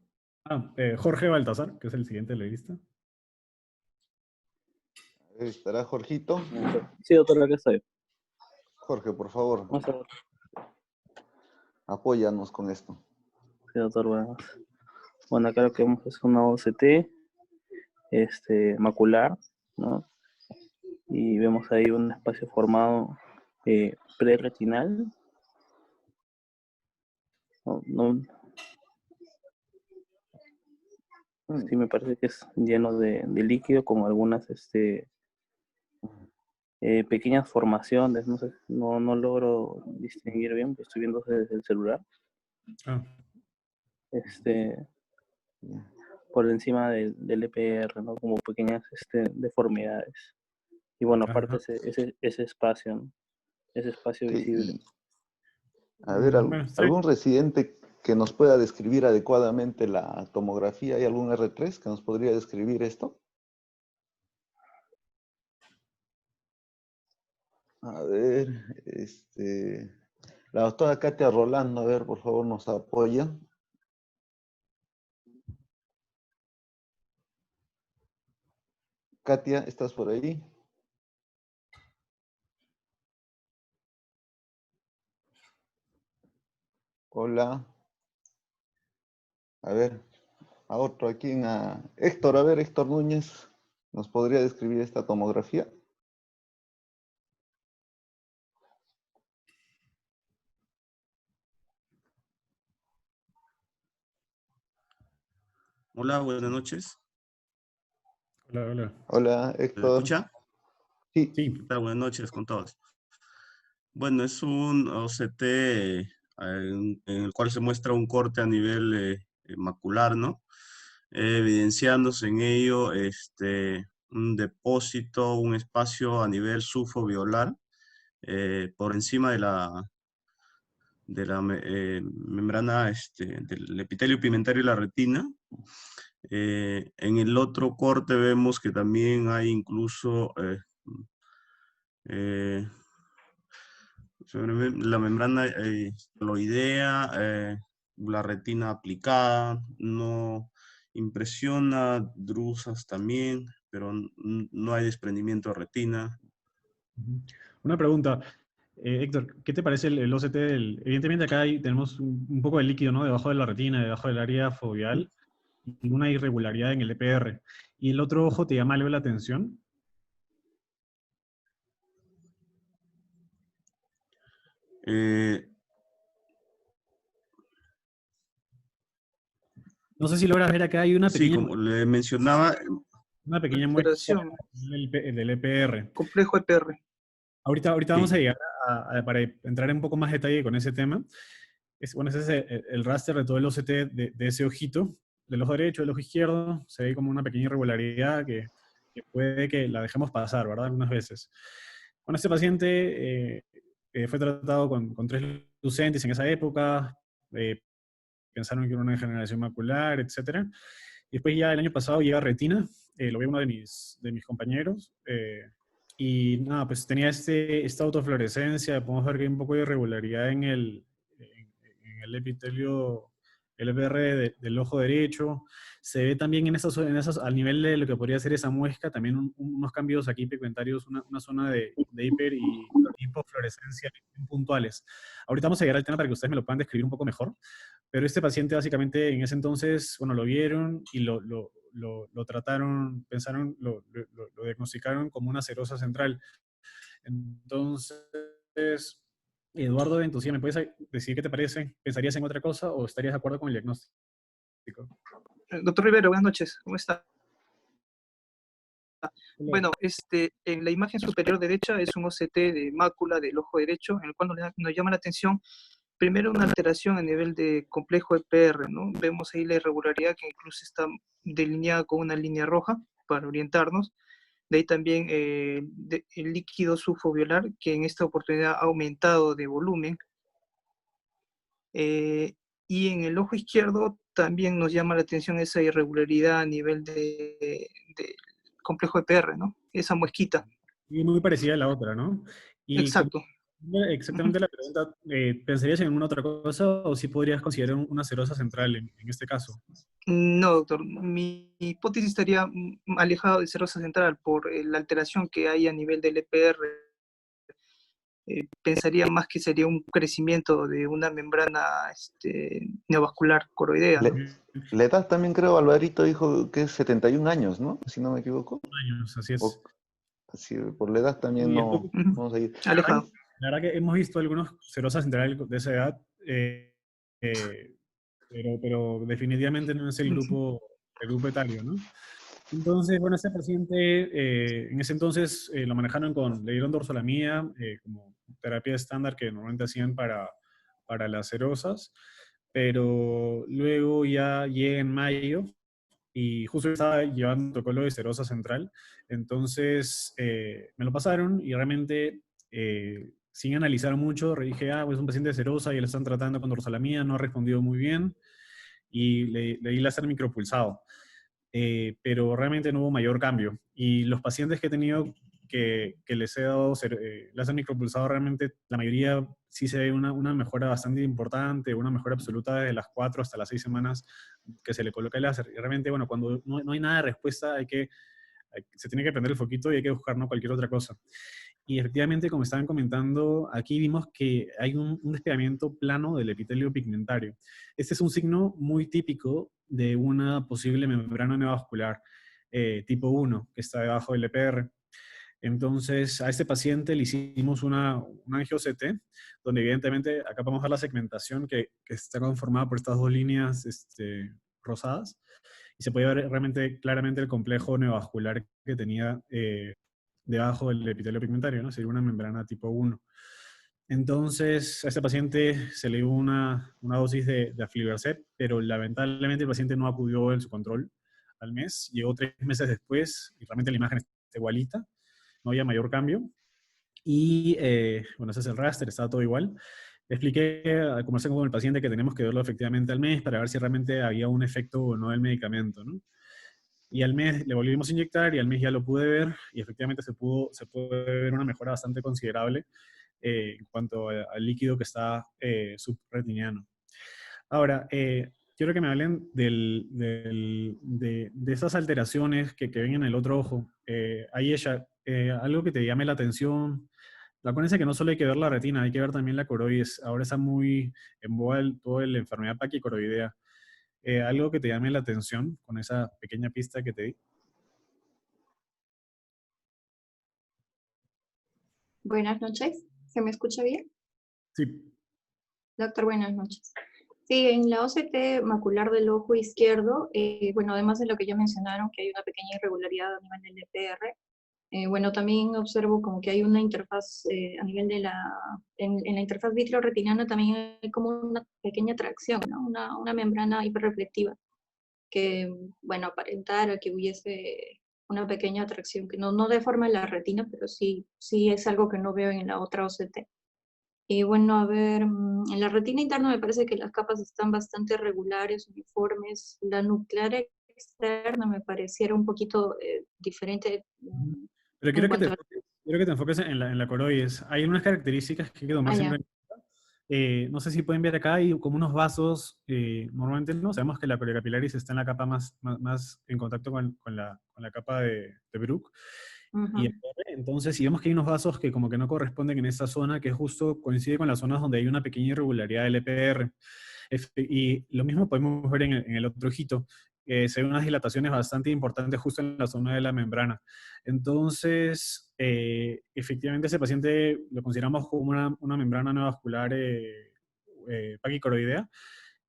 Jorge Baltasar, que es el siguiente de la lista. A ver, ¿estará Jorgito? Sí, doctor, acá estoy. Jorge, por favor, Vamos a ver. apóyanos con esto. Sí, doctor, bueno. Bueno, acá lo que vemos es una OCT macular, ¿no? Y vemos ahí un espacio formado preretinal. No, sí, me parece que es lleno de líquido con algunas pequeñas formaciones, no sé, no logro distinguir bien, pues estoy viendo desde el celular. Ah, Ya. Por encima del EPR, ¿no? Como pequeñas deformidades. Y bueno, aparte ajá. ese espacio, ¿no? Ese espacio Ok, visible. a ver, Bueno, está bien. ¿algún residente que nos pueda describir adecuadamente la tomografía? ¿Hay algún R3 que nos podría describir esto? A ver, la doctora Katia Rolando, a ver, por favor, nos apoya. Katia, ¿estás por ahí? Hola. A ver, a otro aquí, Héctor, a ver, Héctor Núñez, ¿nos podría describir esta tomografía? Hola, buenas noches. Hola, hola. Hola, ¿Se Héctor. escucha? Sí, Sí. ¿Qué tal? Buenas noches con todos. Bueno, es un OCT en el cual se muestra un corte a nivel macular, ¿no? Evidenciándose en ello un depósito, un espacio a nivel sufoviolar por encima de la membrana del epitelio pigmentario y la retina. En el otro corte vemos que también hay incluso eh, la membrana coloidea, la retina aplicada, no impresiona, drusas también, pero no hay desprendimiento de retina. Ujú. Una pregunta, Héctor, ¿qué te parece el OCT? Evidentemente acá tenemos un poco de líquido, ¿no? Debajo de la retina, debajo del área foveal, y una irregularidad en el EPR. ¿Y el otro ojo te llama algo la atención? Eh, No sé si logras ver acá, hay sí, como le mencionaba, una pequeña muestra Alteración, del EPR. complejo EPR. Ahorita vamos a sí, llegar para entrar en un poco más detalle con ese tema. Bueno, ese es el raster de todo el OCT de ese ojito, del ojo derecho, del ojo izquierdo. Se ve como una pequeña irregularidad que puede que la dejemos pasar, ¿verdad? Algunas veces. Bueno, este paciente fue tratado con 3 Lucentis en esa época. Pensaron que era una degeneración macular, etc. Y después ya el año pasado llega retina, lo ve uno de mis compañeros, y nada, pues tenía esta autofluorescencia, podemos ver que hay un poco de irregularidad en el epitelio, el EPR del ojo derecho. Se ve también al nivel de lo que podría ser esa muesca, también unos cambios aquí pigmentarios, una zona de hiper y hipofluorescencia puntuales. Ahorita vamos a llegar al tema para que ustedes me lo puedan describir un poco mejor. Pero este paciente básicamente en ese entonces, bueno, lo vieron y lo trataron, pensaron, lo diagnosticaron como una serosa central. Entonces, Eduardo de Entusiasmo, ¿me puedes decir qué te parece? ¿Pensarías en otra cosa o estarías de acuerdo con el diagnóstico? Doctor Rivero, buenas noches. ¿Cómo está? Hola. Bueno, en la imagen superior derecha es un OCT de mácula del ojo derecho, en el cual nos llama la atención primero una alteración a nivel de complejo EPR, ¿no? Vemos ahí la irregularidad que incluso está delineada con una línea roja para orientarnos. De ahí también el líquido subfoviolar, que en esta oportunidad ha aumentado de volumen. Y en el ojo izquierdo también nos llama la atención esa irregularidad a nivel de complejo EPR, ¿no? Esa muesquita. Y muy parecida a la otra, ¿no? Y Exacto. exactamente la pregunta, ¿pensarías en alguna otra cosa o si podrías considerar una serosa central en este caso? No, doctor. Mi hipótesis estaría alejado de serosa central por la alteración que hay a nivel del EPR. Pensaría más que sería un crecimiento de una membrana neovascular coroidea, ¿no? La edad también creo, Alvarito dijo que es 71 años, ¿no? Si no me equivoco. Años, así es. O, sí, por la edad también Y no vamos a ir. Alejado. La verdad que hemos visto algunos serosas centrales de esa edad, pero definitivamente no es el grupo etario, ¿no? Entonces, bueno, este paciente, en ese entonces lo manejaron le dieron dorsolamía como terapia estándar que normalmente hacían para las serosas, pero luego ya llega en mayo y justo estaba llevando un protocolo de serosa central, entonces me lo pasaron y realmente sin analizar mucho, dije, pues es un paciente de serosa y le están tratando con dorsolamía, no ha respondido muy bien y le di láser micropulsado. Pero realmente no hubo mayor cambio. Y los pacientes que he tenido que les he dado láser micropulsado, realmente la mayoría sí se ve una mejora bastante importante, una mejora absoluta desde las 4 hasta las 6 semanas que se le coloca el láser. Y realmente, bueno, cuando no hay nada de respuesta, se tiene que prender el foquito y hay que buscar ¿no? cualquier otra cosa. Y efectivamente, como estaban comentando, aquí vimos que hay un despegamiento plano del epitelio pigmentario. Este es un signo muy típico de una posible membrana neovascular tipo 1, que está debajo del EPR. Entonces, a este paciente le hicimos una angio-CT, donde evidentemente acá vamos a ver la segmentación que está conformada por estas dos líneas rosadas, y se puede ver realmente claramente el complejo neovascular que tenía debajo del epitelio pigmentario, ¿no? Sería una membrana tipo 1. Entonces, a este paciente se le dio una dosis de aflibercept, pero lamentablemente el paciente no acudió en su control al mes. Llegó 3 meses después y realmente la imagen está igualita, no había mayor cambio. Y bueno, ese es el raster, estaba todo igual. Le expliqué, al conversar con el paciente, que tenemos que verlo efectivamente al mes para ver si realmente había un efecto o no del medicamento, ¿no? Y al mes le volvimos a inyectar y al mes ya lo pude ver y efectivamente se puede ver una mejora bastante considerable en cuanto al líquido que está subretiniano. Ahora, quiero que me hablen de esas alteraciones que ven en el otro ojo. Ayesha, algo que te llame la atención. Acuérdense que no solo hay que ver la retina, hay que ver también la coroides. Ahora está muy en boga toda la enfermedad paquicoroidea. ¿Algo que te llame la atención con esa pequeña pista que te di? Buenas noches, ¿se me escucha bien? Sí. Doctor, buenas noches. Sí, en la OCT macular del ojo izquierdo, bueno, además de lo que ya mencionaron, que hay una pequeña irregularidad a nivel del EPR, bueno, también observo como que hay una interfaz a nivel de en la interfaz vitreoretiniana también hay como una pequeña tracción, ¿no? Una membrana hiperreflectiva que, bueno, aparentara que hubiese una pequeña atracción que no deforma la retina, pero sí es algo que no veo en la otra OCT. Y bueno, a ver, en la retina interna me parece que las capas están bastante regulares, uniformes. La nuclear externa me pareciera un poquito diferente Pero en cuanto a... quiero que te enfoques en la coroides. Hay unas características que hay que tomar siempre ya. en cuenta. No sé si pueden ver acá, hay como unos vasos, normalmente no, sabemos que la coriocapilaris está en la capa más en contacto con la capa de Bruch. Y entonces, si vemos que hay unos vasos que como que no corresponden en esa zona, que justo coincide con las zonas donde hay una pequeña irregularidad del EPR. Y lo mismo podemos ver en el otro ojito. se ven unas dilataciones bastante importantes justo en la zona de la membrana. Entonces, efectivamente ese paciente lo consideramos como una membrana neovascular paquicoroidea,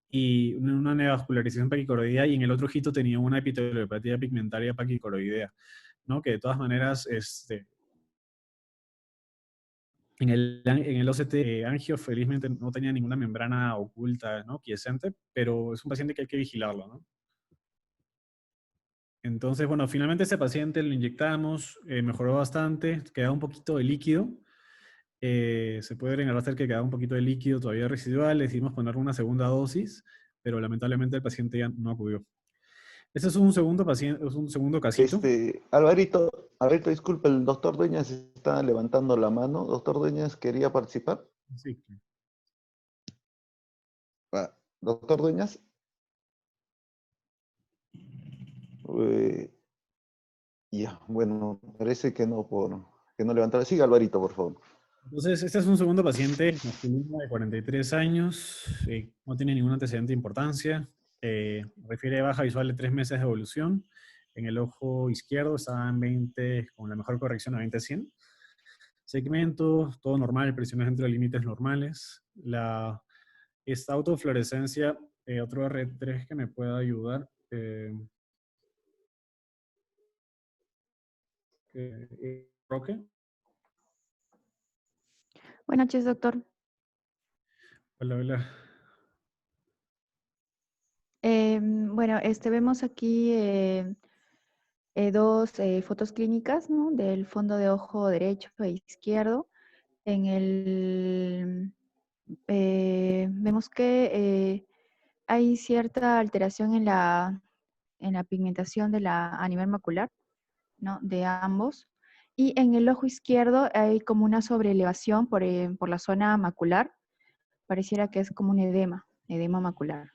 y una neovascularización paquicoroidea, y en el otro ojito tenía una epiteliopatía pigmentaria paquicoroidea, ¿no? Que de todas maneras, en el OCT angio, felizmente no tenía ninguna membrana oculta, ¿no? Quiescente, pero es un paciente que hay que vigilarlo, ¿no? Entonces, bueno, finalmente ese paciente lo inyectamos, mejoró bastante, quedaba un poquito de líquido. Se puede reconocer que quedaba un poquito de líquido todavía residual, decidimos ponerle una segunda dosis, pero lamentablemente el paciente ya no acudió. Este es un segundo paciente, es un segundo casito. Alvarito, disculpe, el doctor Dueñas está levantando la mano. Doctor Dueñas, ¿quería participar? Sí. Doctor Dueñas. Ya, bueno, parece que no levantar. Siga, Alvarito, por favor. Entonces, este es un segundo paciente masculino de 43 años, no tiene ningún antecedente de importancia, refiere a baja visual de 3 meses de evolución, en el ojo izquierdo estaba en 20, con la mejor corrección a 20-100, segmento, todo normal, presiones dentro de límites normales, esta autofluorescencia, otro R3 que me pueda ayudar, Roque. Buenas noches, doctor. Hola, hola. Bueno, vemos aquí dos fotos clínicas, ¿no? Del fondo de ojo derecho e izquierdo. Vemos que hay cierta alteración en la pigmentación a nivel macular, ¿no? De ambos. Y en el ojo izquierdo hay como una sobreelevación por la zona macular. Pareciera que es como un edema macular.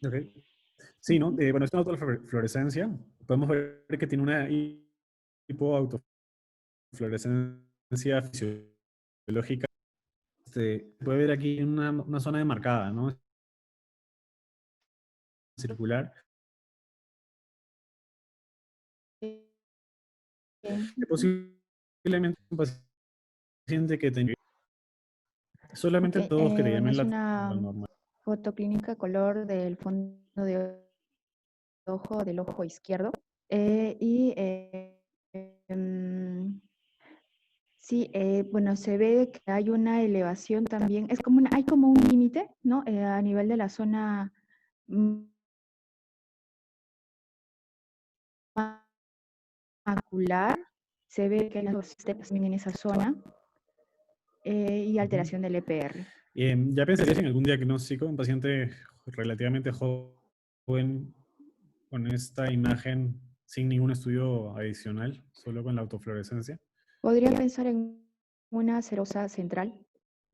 Ok. Sí, ¿no? Bueno, es una autofluorescencia. Podemos ver que tiene una hipoautofluorescencia fisiológica. Puede ver aquí una zona demarcada, ¿no? Circular. Posiblemente un paciente que tenga solamente todos que le llamen es la una normal. foto clínica color del fondo de ojo del ojo izquierdo. Sí, bueno, se ve que hay una elevación también, hay como un límite, ¿no? A nivel de la zona macular, se ve que hay también en esa zona, y alteración del EPR. ¿Ya pensarías en algún diagnóstico? Un paciente relativamente joven con esta imagen sin ningún estudio adicional, solo con la autofluorescencia. Podría pensar en una serosa central,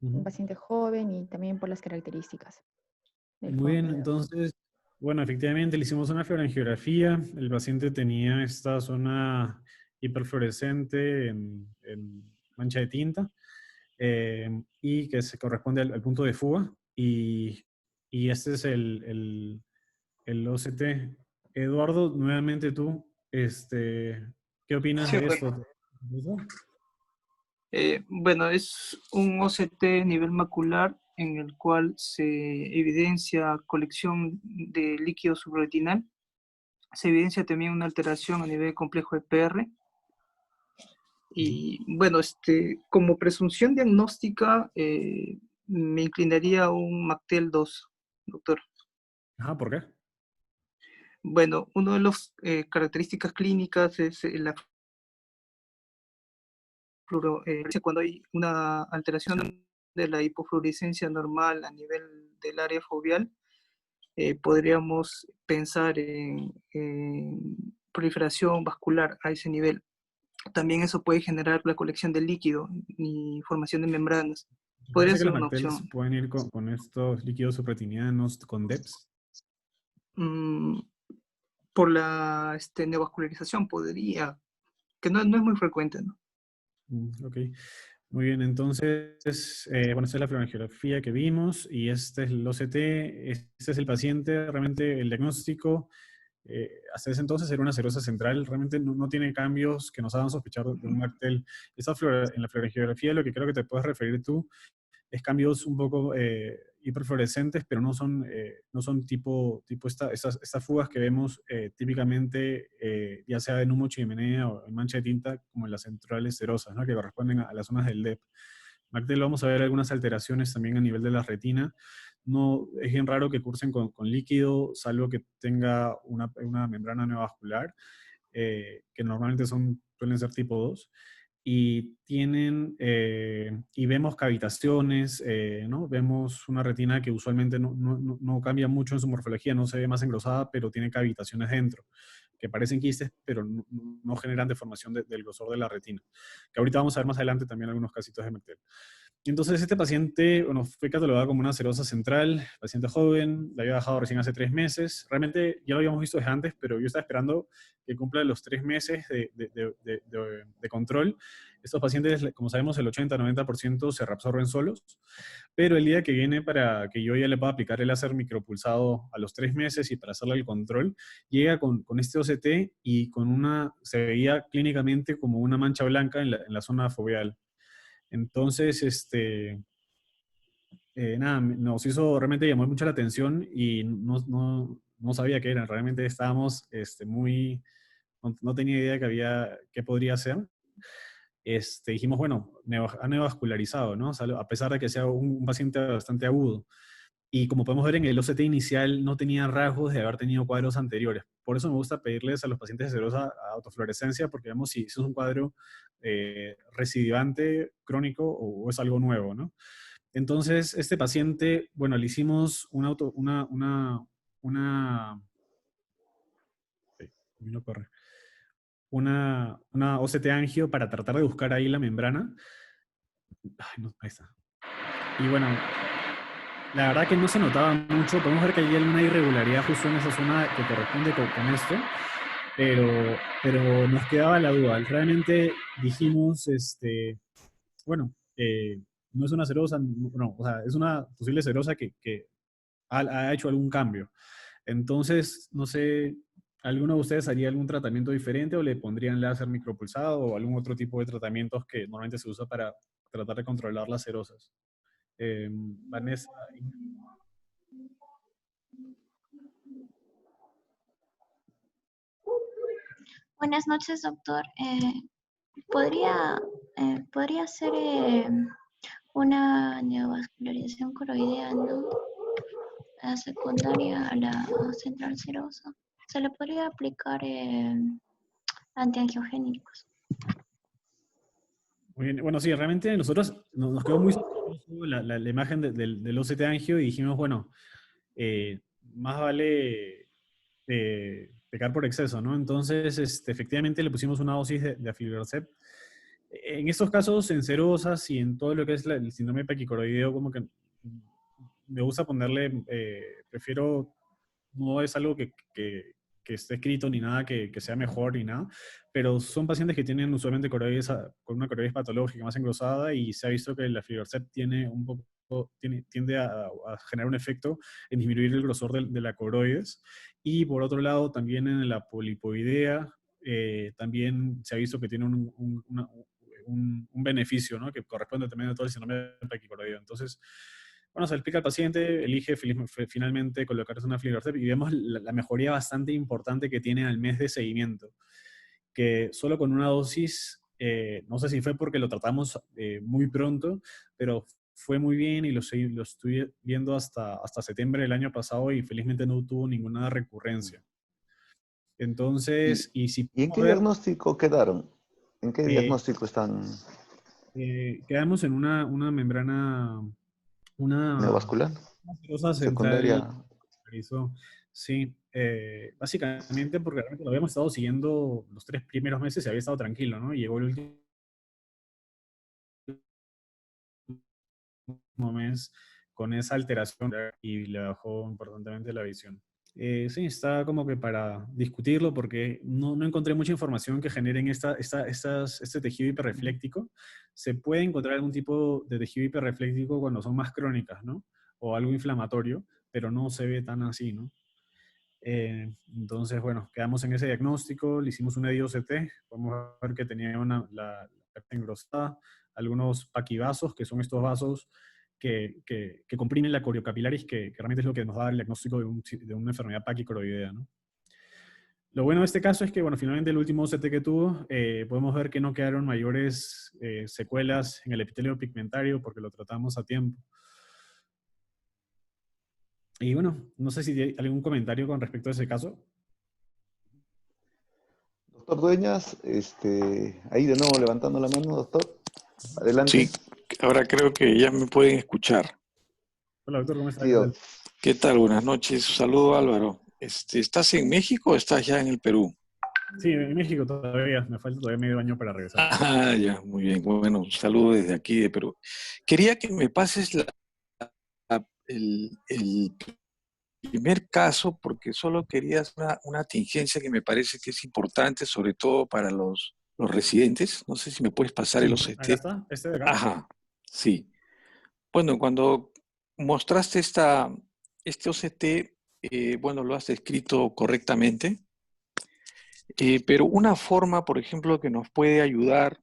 un paciente joven y también por las características. Muy bien, entonces, bueno, efectivamente le hicimos una fluorangiografía. El paciente tenía esta zona hiperfluorescente en mancha de tinta, y que se corresponde al punto de fuga. Y este es el OCT. Eduardo, nuevamente tú, ¿qué opinas Sí, de bueno. esto? Bueno, es un OCT a nivel macular en el cual se evidencia colección de líquido subretinal. Se evidencia también una alteración a nivel complejo EPR. Y bueno, como presunción diagnóstica, me inclinaría a un MACTEL 2, doctor. Ajá, ¿por qué? Bueno, una de las características clínicas es la cuando hay una alteración de la hipofluorescencia normal a nivel del área foveal, podríamos pensar en proliferación vascular a ese nivel. También eso puede generar la colección de líquido y formación de membranas. Podría Parece que ser los una MACTELs opción. pueden ir con estos líquidos subretinianos, con DEPS. Por la neovascularización podría, que no es muy frecuente, ¿no? Ok. Muy bien, entonces, bueno, esta es la fluoroangiografía que vimos y este es el OCT, este es el paciente, realmente el diagnóstico, hasta ese entonces era una serosa central, realmente no tiene cambios que nos hagan sospechar de un Martel. En la fluoroangiografía lo que creo que te puedes referir tú es cambios un poco hiperfluorescentes, pero no son tipo estas fugas que vemos típicamente, ya sea en humo chimenea o en mancha de tinta, como en las centrales serosas, ¿no? Que corresponden a las zonas del LEP. Martel, vamos a ver algunas alteraciones también a nivel de la retina. No, es bien raro que cursen con líquido, salvo que tenga una membrana neovascular, que normalmente suelen ser tipo 2 y y vemos cavitaciones, ¿no? Vemos una retina que usualmente no cambia mucho en su morfología, no se ve más engrosada, pero tiene cavitaciones dentro, que parecen quistes, pero no generan deformación del grosor de la retina. Que ahorita vamos a ver más adelante también algunos casitos de Mertel. Entonces, este paciente, bueno, fue catalogado como una serosa central, paciente joven, la había bajado recién hace 3 meses. Realmente ya lo habíamos visto desde antes, pero yo estaba esperando que cumpla los 3 meses de control. Estos pacientes, como sabemos, el 80-90% se reabsorben solos, pero el día que viene para que yo ya le pueda aplicar el láser micropulsado a los 3 meses y para hacerle el control, llega con este OCT y se veía clínicamente como una mancha blanca en la zona foveal. Entonces, nada, realmente llamó mucho la atención y no sabía qué era. Realmente estábamos no tenía idea qué podría ser. Dijimos, bueno, ha neovascularizado, ¿no? O sea, a pesar de que sea un paciente bastante agudo. Y como podemos ver en el OCT inicial, no tenía rasgos de haber tenido cuadros anteriores. Por eso me gusta pedirles a los pacientes de serosa autofluorescencia, porque vemos si es un cuadro recidivante, crónico o es algo nuevo, ¿no? Entonces, este paciente, bueno, le hicimos una OCT angio para tratar de buscar ahí la membrana. Ay, no, ahí está. Y bueno, la verdad que no se notaba mucho. Podemos ver que hay alguna irregularidad justo en esa zona que corresponde con esto, pero nos quedaba la duda. Realmente dijimos, bueno, no es una serosa, no, o sea, es una posible serosa que ha hecho algún cambio. Entonces, no sé, ¿alguno de ustedes haría algún tratamiento diferente o le pondrían láser micropulsado o algún otro tipo de tratamientos que normalmente se usa para tratar de controlar las serosas? Vanessa. Buenas noches, doctor. ¿Podría ser una neovascularización coroidea, ¿no? Secundaria a la central serosa? ¿Se le podría aplicar antiangiogénicos? Muy bien. Bueno, sí, realmente nosotros nos quedó muy sorpresivo la imagen del OCT angio y dijimos, bueno, más vale pecar por exceso, ¿no? Entonces, efectivamente le pusimos una dosis de aflibercept. En estos casos, en serosas y en todo lo que es el síndrome paquicoroideo, como que me gusta ponerle, prefiero, no es algo que esté escrito ni nada que sea mejor ni nada, pero son pacientes que tienen usualmente coroides con una coroides patológica más engrosada y se ha visto que la aflibercept tiende a generar un efecto en disminuir el grosor de la coroides. Y por otro lado, también en la polipoidea, también se ha visto que tiene un beneficio, ¿no? Que corresponde también a todo el síndrome paquicoroideo. Entonces, bueno, se le explica al paciente, elige finalmente colocarse una aflibercept y vemos la mejoría bastante importante que tiene al mes de seguimiento, que solo con una dosis, no sé si fue porque lo tratamos muy pronto, pero fue muy bien y lo estuve viendo hasta septiembre del año pasado y felizmente no tuvo ninguna recurrencia. Entonces, ¿Y en qué diagnóstico quedaron? ¿En qué diagnóstico están? Quedamos en una membrana, ¿Neovascular? Una Secundaria. Sí, básicamente porque realmente lo habíamos estado siguiendo los 3 primeros meses y había estado tranquilo, ¿no? Y llegó el último mes con esa alteración y le bajó importantemente la visión. Sí, está como que para discutirlo porque no encontré mucha información que generen este tejido hiperrefléctico. se puede encontrar algún tipo de tejido hiperrefléctico cuando son más crónicas, ¿no? O algo inflamatorio, pero no se ve tan así, ¿no? Entonces, bueno, quedamos en ese diagnóstico, le hicimos una EDI-OCT, podemos ver que tenía la parte engrosada, algunos paquivasos, que son estos vasos que comprimen la coriocapilaris, que realmente es lo que nos da el diagnóstico de una enfermedad paquicroidea, ¿no? Lo bueno de este caso es que, bueno, finalmente el último OCT que tuvo, podemos ver que no quedaron mayores secuelas en el epitelio pigmentario porque lo tratamos a tiempo. Y bueno, no sé si hay algún comentario con respecto a ese caso. Doctor Dueñas, ahí de nuevo levantando la mano, doctor. Adelante. Sí, ahora creo que ya me pueden escuchar. Hola, doctor, ¿cómo estás? Sí, doctor. ¿Qué tal? Buenas noches. Un saludo, Álvaro. ¿Estás en México o estás ya en el Perú? Sí, en México todavía, me falta todavía medio año para regresar. Ah, ya, muy bien. Bueno, un saludo desde aquí de Perú. Quería que me pases el primer caso, porque solo quería hacer una tingencia que me parece que es importante, sobre todo para los residentes. No sé si me puedes pasar el OCT. Acá está, este de acá. Ajá, sí. Bueno, cuando mostraste este OCT, bueno, lo has descrito correctamente, pero una forma, por ejemplo, que nos puede ayudar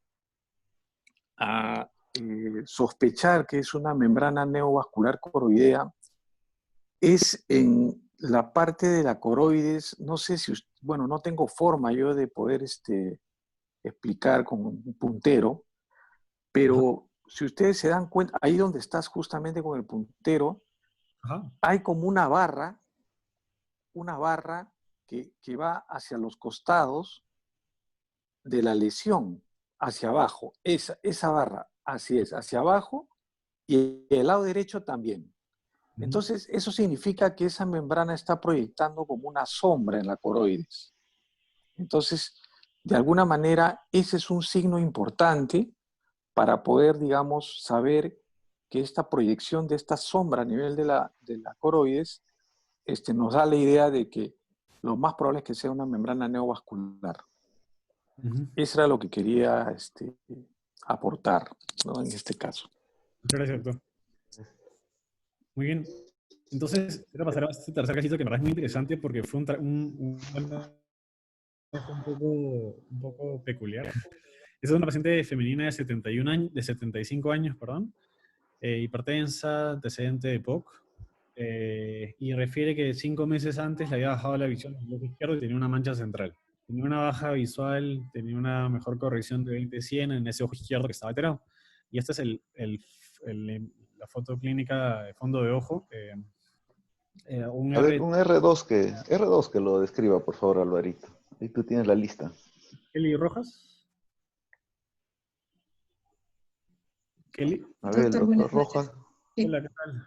a sospechar que es una membrana neovascular coroidea es en la parte de la coroides. No sé si, bueno, no tengo forma yo de poder explicar con un puntero, pero si ustedes se dan cuenta, ahí donde estás justamente con el puntero, hay como una barra que va hacia los costados de la lesión, hacia abajo. Esa barra, así es, hacia abajo, y el lado derecho también. Entonces, eso significa que esa membrana está proyectando como una sombra en la coroides. Entonces, de alguna manera, ese es un signo importante para poder, digamos, saber que esta proyección de esta sombra a nivel de la coroides nos da la idea de que lo más probable es que sea una membrana neovascular. Eso era lo que quería aportar, ¿no? En este caso. Muchas gracias, doctor. Muy bien. Entonces, quiero pasar a este tercer casito que me parece muy interesante porque fue un poco peculiar. Es una paciente femenina de 71 años, de 75 años, perdón, hipertensa, antecedente de POC, y refiere que 5 meses antes le había bajado la visión del ojo izquierdo y tenía una mancha central. Tenía una baja visual, tenía una mejor corrección de 20/100 en ese ojo izquierdo que estaba alterado. Y esta es la foto clínica de fondo de ojo. A ver, un R2 que lo describa, por favor, Alvarito. Ahí tú tienes la lista. Kelly Rojas. Kelly. A ver, Doctor, doctor Rojas. Sí. Hola, ¿qué tal?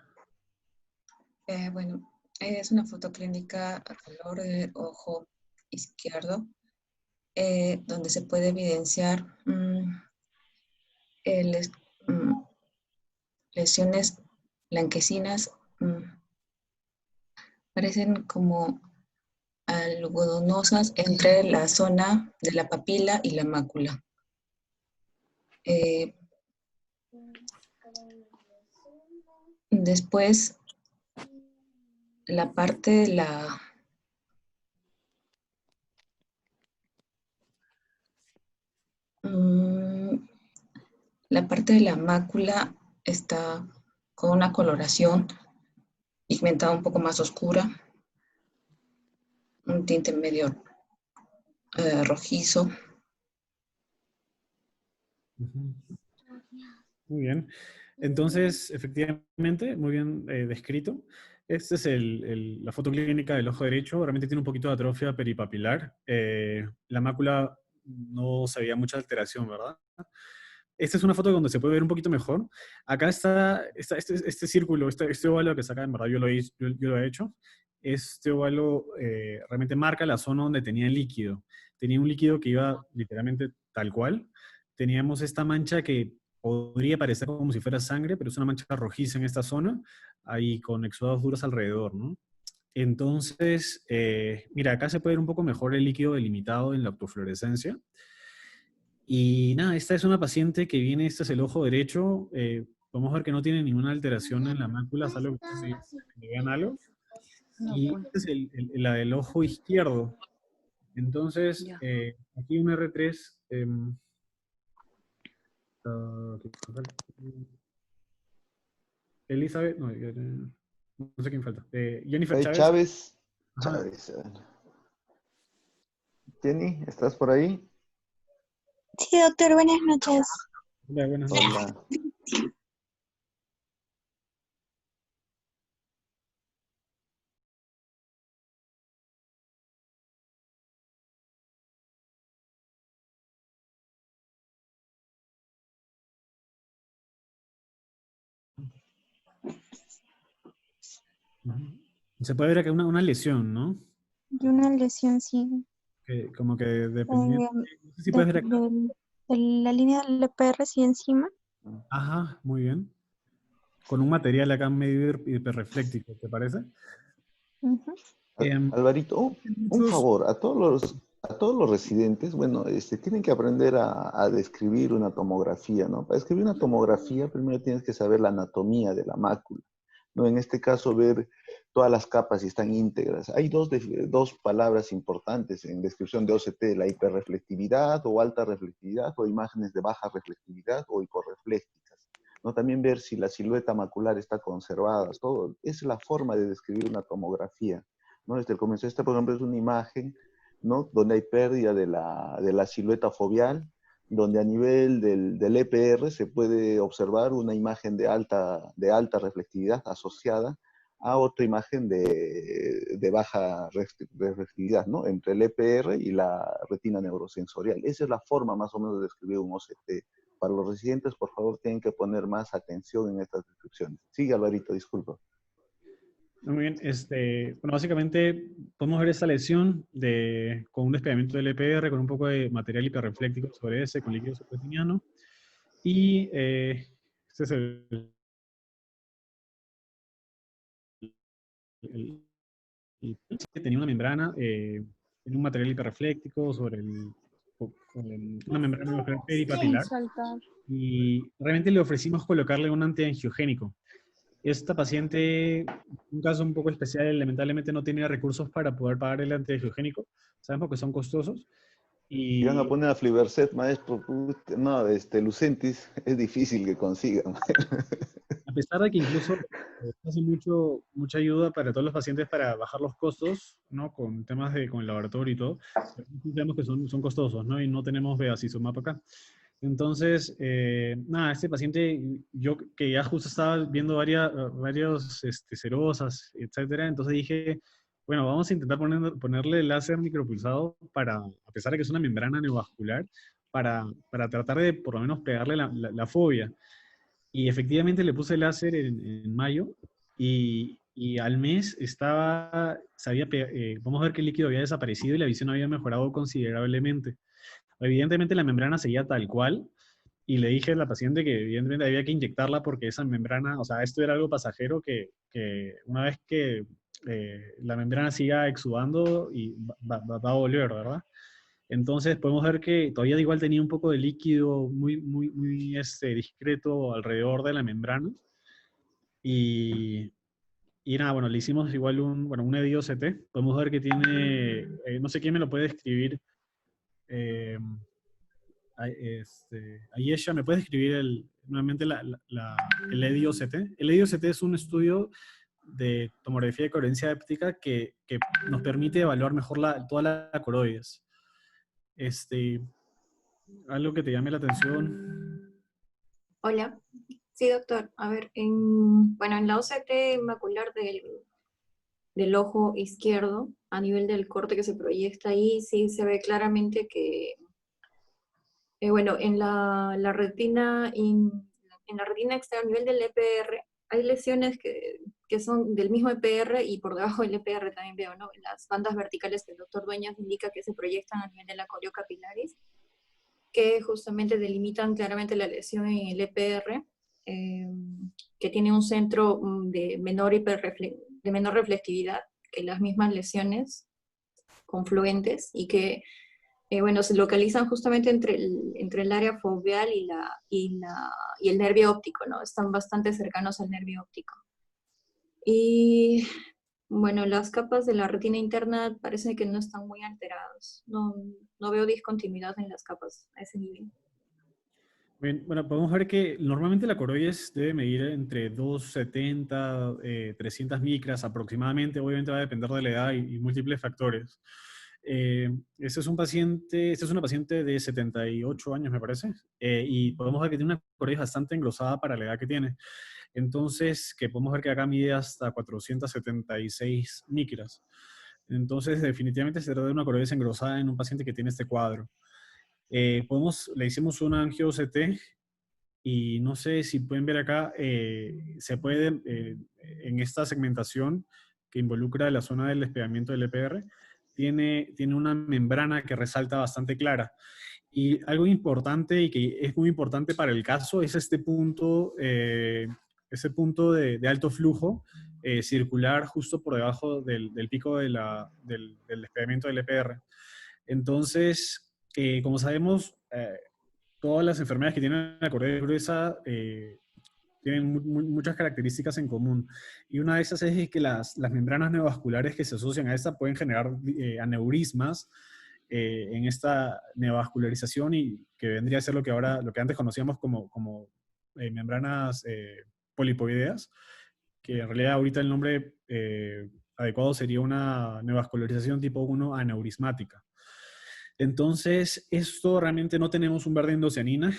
Bueno, es una foto clínica a color del ojo izquierdo, donde se puede evidenciar lesiones blanquecinas, parecen como algodonosas entre la zona de la papila y la mácula. Después, la parte de la parte de la mácula está con una coloración pigmentada un poco más oscura, un tinte medio rojizo. Muy bien. Entonces, efectivamente, muy bien descrito. Esta es la foto clínica del ojo derecho. Realmente tiene un poquito de atrofia peripapilar. La mácula no se veía mucha alteración, ¿verdad? Esta es una foto donde se puede ver un poquito mejor. Acá está este círculo, este óvalo que saca, en verdad yo lo he hecho. Este óvalo realmente marca la zona donde tenía el líquido. Tenía un líquido que iba literalmente tal cual. Teníamos esta mancha que podría parecer como si fuera sangre, pero es una mancha rojiza en esta zona, ahí con exudados duros alrededor, ¿no? Entonces, mira, acá se puede ver un poco mejor el líquido delimitado en la autofluorescencia. Y nada, esta es una paciente que viene, este es el ojo derecho, podemos ver que no tiene ninguna alteración en la mácula, salvo que se le vean algo. Y esta es la del ojo izquierdo. Entonces, aquí un R3, Elizabeth, no sé quién falta. Jennifer Hay Chávez. Chávez. Ajá. Chávez. A ver. Jenny, ¿estás por ahí? Sí, doctor, buenas noches. Hola, buenas noches. Hola. Ujú. Se puede ver acá una lesión, ¿no? De una lesión, sí. Que, como que dependiendo. Eh, No sé si puedes ver acá. de la línea del EPR, sí, encima. Ajá, muy bien. Con un material acá medio hiperrefléctico, ¿te parece? Ujú. Alvarito, un favor, a todos los residentes, bueno, tienen que aprender a describir una tomografía, ¿no? Para escribir una tomografía, primero tienes que saber la anatomía de la mácula, ¿no? En este caso, ver todas las capas si están íntegras. Hay dos palabras importantes en descripción de OCT, la hiperreflectividad o alta reflectividad, o imágenes de baja reflectividad o hiporreflécticas, ¿no? También ver si la silueta macular está conservada, todo. Esa es la forma de describir una tomografía, ¿no? Desde el comienzo, esta, por ejemplo, es una imagen, ¿no? Donde hay pérdida de la silueta foveal, donde a nivel del EPR se puede observar una imagen de alta reflectividad asociada a otra imagen de baja reflectividad, ¿no? Entre el EPR y la retina neurosensorial. Esa es la forma más o menos de describir un OCT. Para los residentes, por favor, tienen que poner más atención en estas descripciones. Sigue, Alvarito, disculpa. Muy bien, bueno, básicamente podemos ver esa lesión con un despegamiento del EPR, con un poco de material hiperrefléctico sobre ese, con líquido subretiniano. Y este es tenía una membrana en un material hiperrefléctico sobre una membrana peripapilar. Y realmente le ofrecimos colocarle un antiangiogénico. Esta paciente, un caso un poco especial, lamentablemente no tenía recursos para poder pagar el antiangiogénico, sabemos que son costosos. Y van a poner a Fliverset, maestro, no, Lucentis, es difícil que consigan. A pesar de que incluso hace mucha ayuda para todos los pacientes para bajar los costos, ¿no? Con temas con el laboratorio y todo, pero sabemos que son costosos, ¿no? Y no tenemos bevacizumab acá. Entonces, nada, este paciente, yo que ya justo estaba viendo varios serosas, etcétera, entonces dije, bueno, vamos a intentar ponerle láser micropulsado para, a pesar de que es una membrana neovascular, para tratar de por lo menos pegarle la fobia. Y efectivamente le puse láser en mayo y al mes vamos a ver que el líquido había desaparecido y la visión había mejorado considerablemente. Evidentemente la membrana seguía tal cual y le dije a la paciente que evidentemente había que inyectarla porque esa membrana, o sea, esto era algo pasajero que una vez que la membrana siga exudando y va a volver, ¿verdad? Entonces podemos ver que todavía igual tenía un poco de líquido muy discreto alrededor de la membrana. Y nada, bueno, le hicimos igual un EDI-OCT. Podemos ver que tiene, no sé quién me lo puede escribir. Ayesha, ¿me puede escribir nuevamente el EDI-OCT? El EDI-OCT es un estudio de tomografía de coherencia óptica que nos permite evaluar mejor toda la coroides. Algo que te llame la atención. Hola. Sí, doctor. A ver, en la OCT macular del ojo izquierdo, a nivel del corte que se proyecta ahí, sí se ve claramente que, en la retina en la retina externa, a nivel del EPR, hay lesiones que son del mismo EPR y por debajo del EPR también veo, ¿no? Las bandas verticales que el doctor Dueñas indica que se proyectan a nivel de la coriocapilaris, que justamente delimitan claramente la lesión en el EPR, que tiene un centro de menor reflectividad que las mismas lesiones confluentes y que bueno, se localizan justamente entre el área foveal y el nervio óptico, ¿no? Están bastante cercanos al nervio óptico. Y bueno, las capas de la retina interna parece que no están muy alteradas. No veo discontinuidad en las capas a ese nivel. Bien, bueno, podemos ver que normalmente la coroides debe medir entre 270, 300 micras aproximadamente. Obviamente va a depender de la edad y múltiples factores. Esta es una paciente de 78 años, me parece, y podemos ver que tiene una coroides bastante engrosada para la edad que tiene. Entonces, que podemos ver que acá mide hasta 476 micras. Entonces, definitivamente se trata de una coroides engrosada en un paciente que tiene este cuadro. Le hicimos una angio-OCT y no sé si pueden ver acá, se puede, en esta segmentación que involucra la zona del despegamiento del EPR, tiene una membrana que resalta bastante clara. Y algo importante y que es muy importante para el caso es este punto, ese punto de alto flujo circular justo por debajo del pico del despegamiento del EPR. Entonces, como sabemos, todas las enfermedades que tienen la coroides gruesa tienen muchas características en común. Y una de esas es que las membranas neovasculares que se asocian a esta pueden generar aneurismas en esta neovascularización y que vendría a ser lo que antes conocíamos como membranas polipoideas, que en realidad ahorita el nombre adecuado sería una neovascularización tipo 1 aneurismática. Entonces, esto realmente no tenemos un verde endocianina,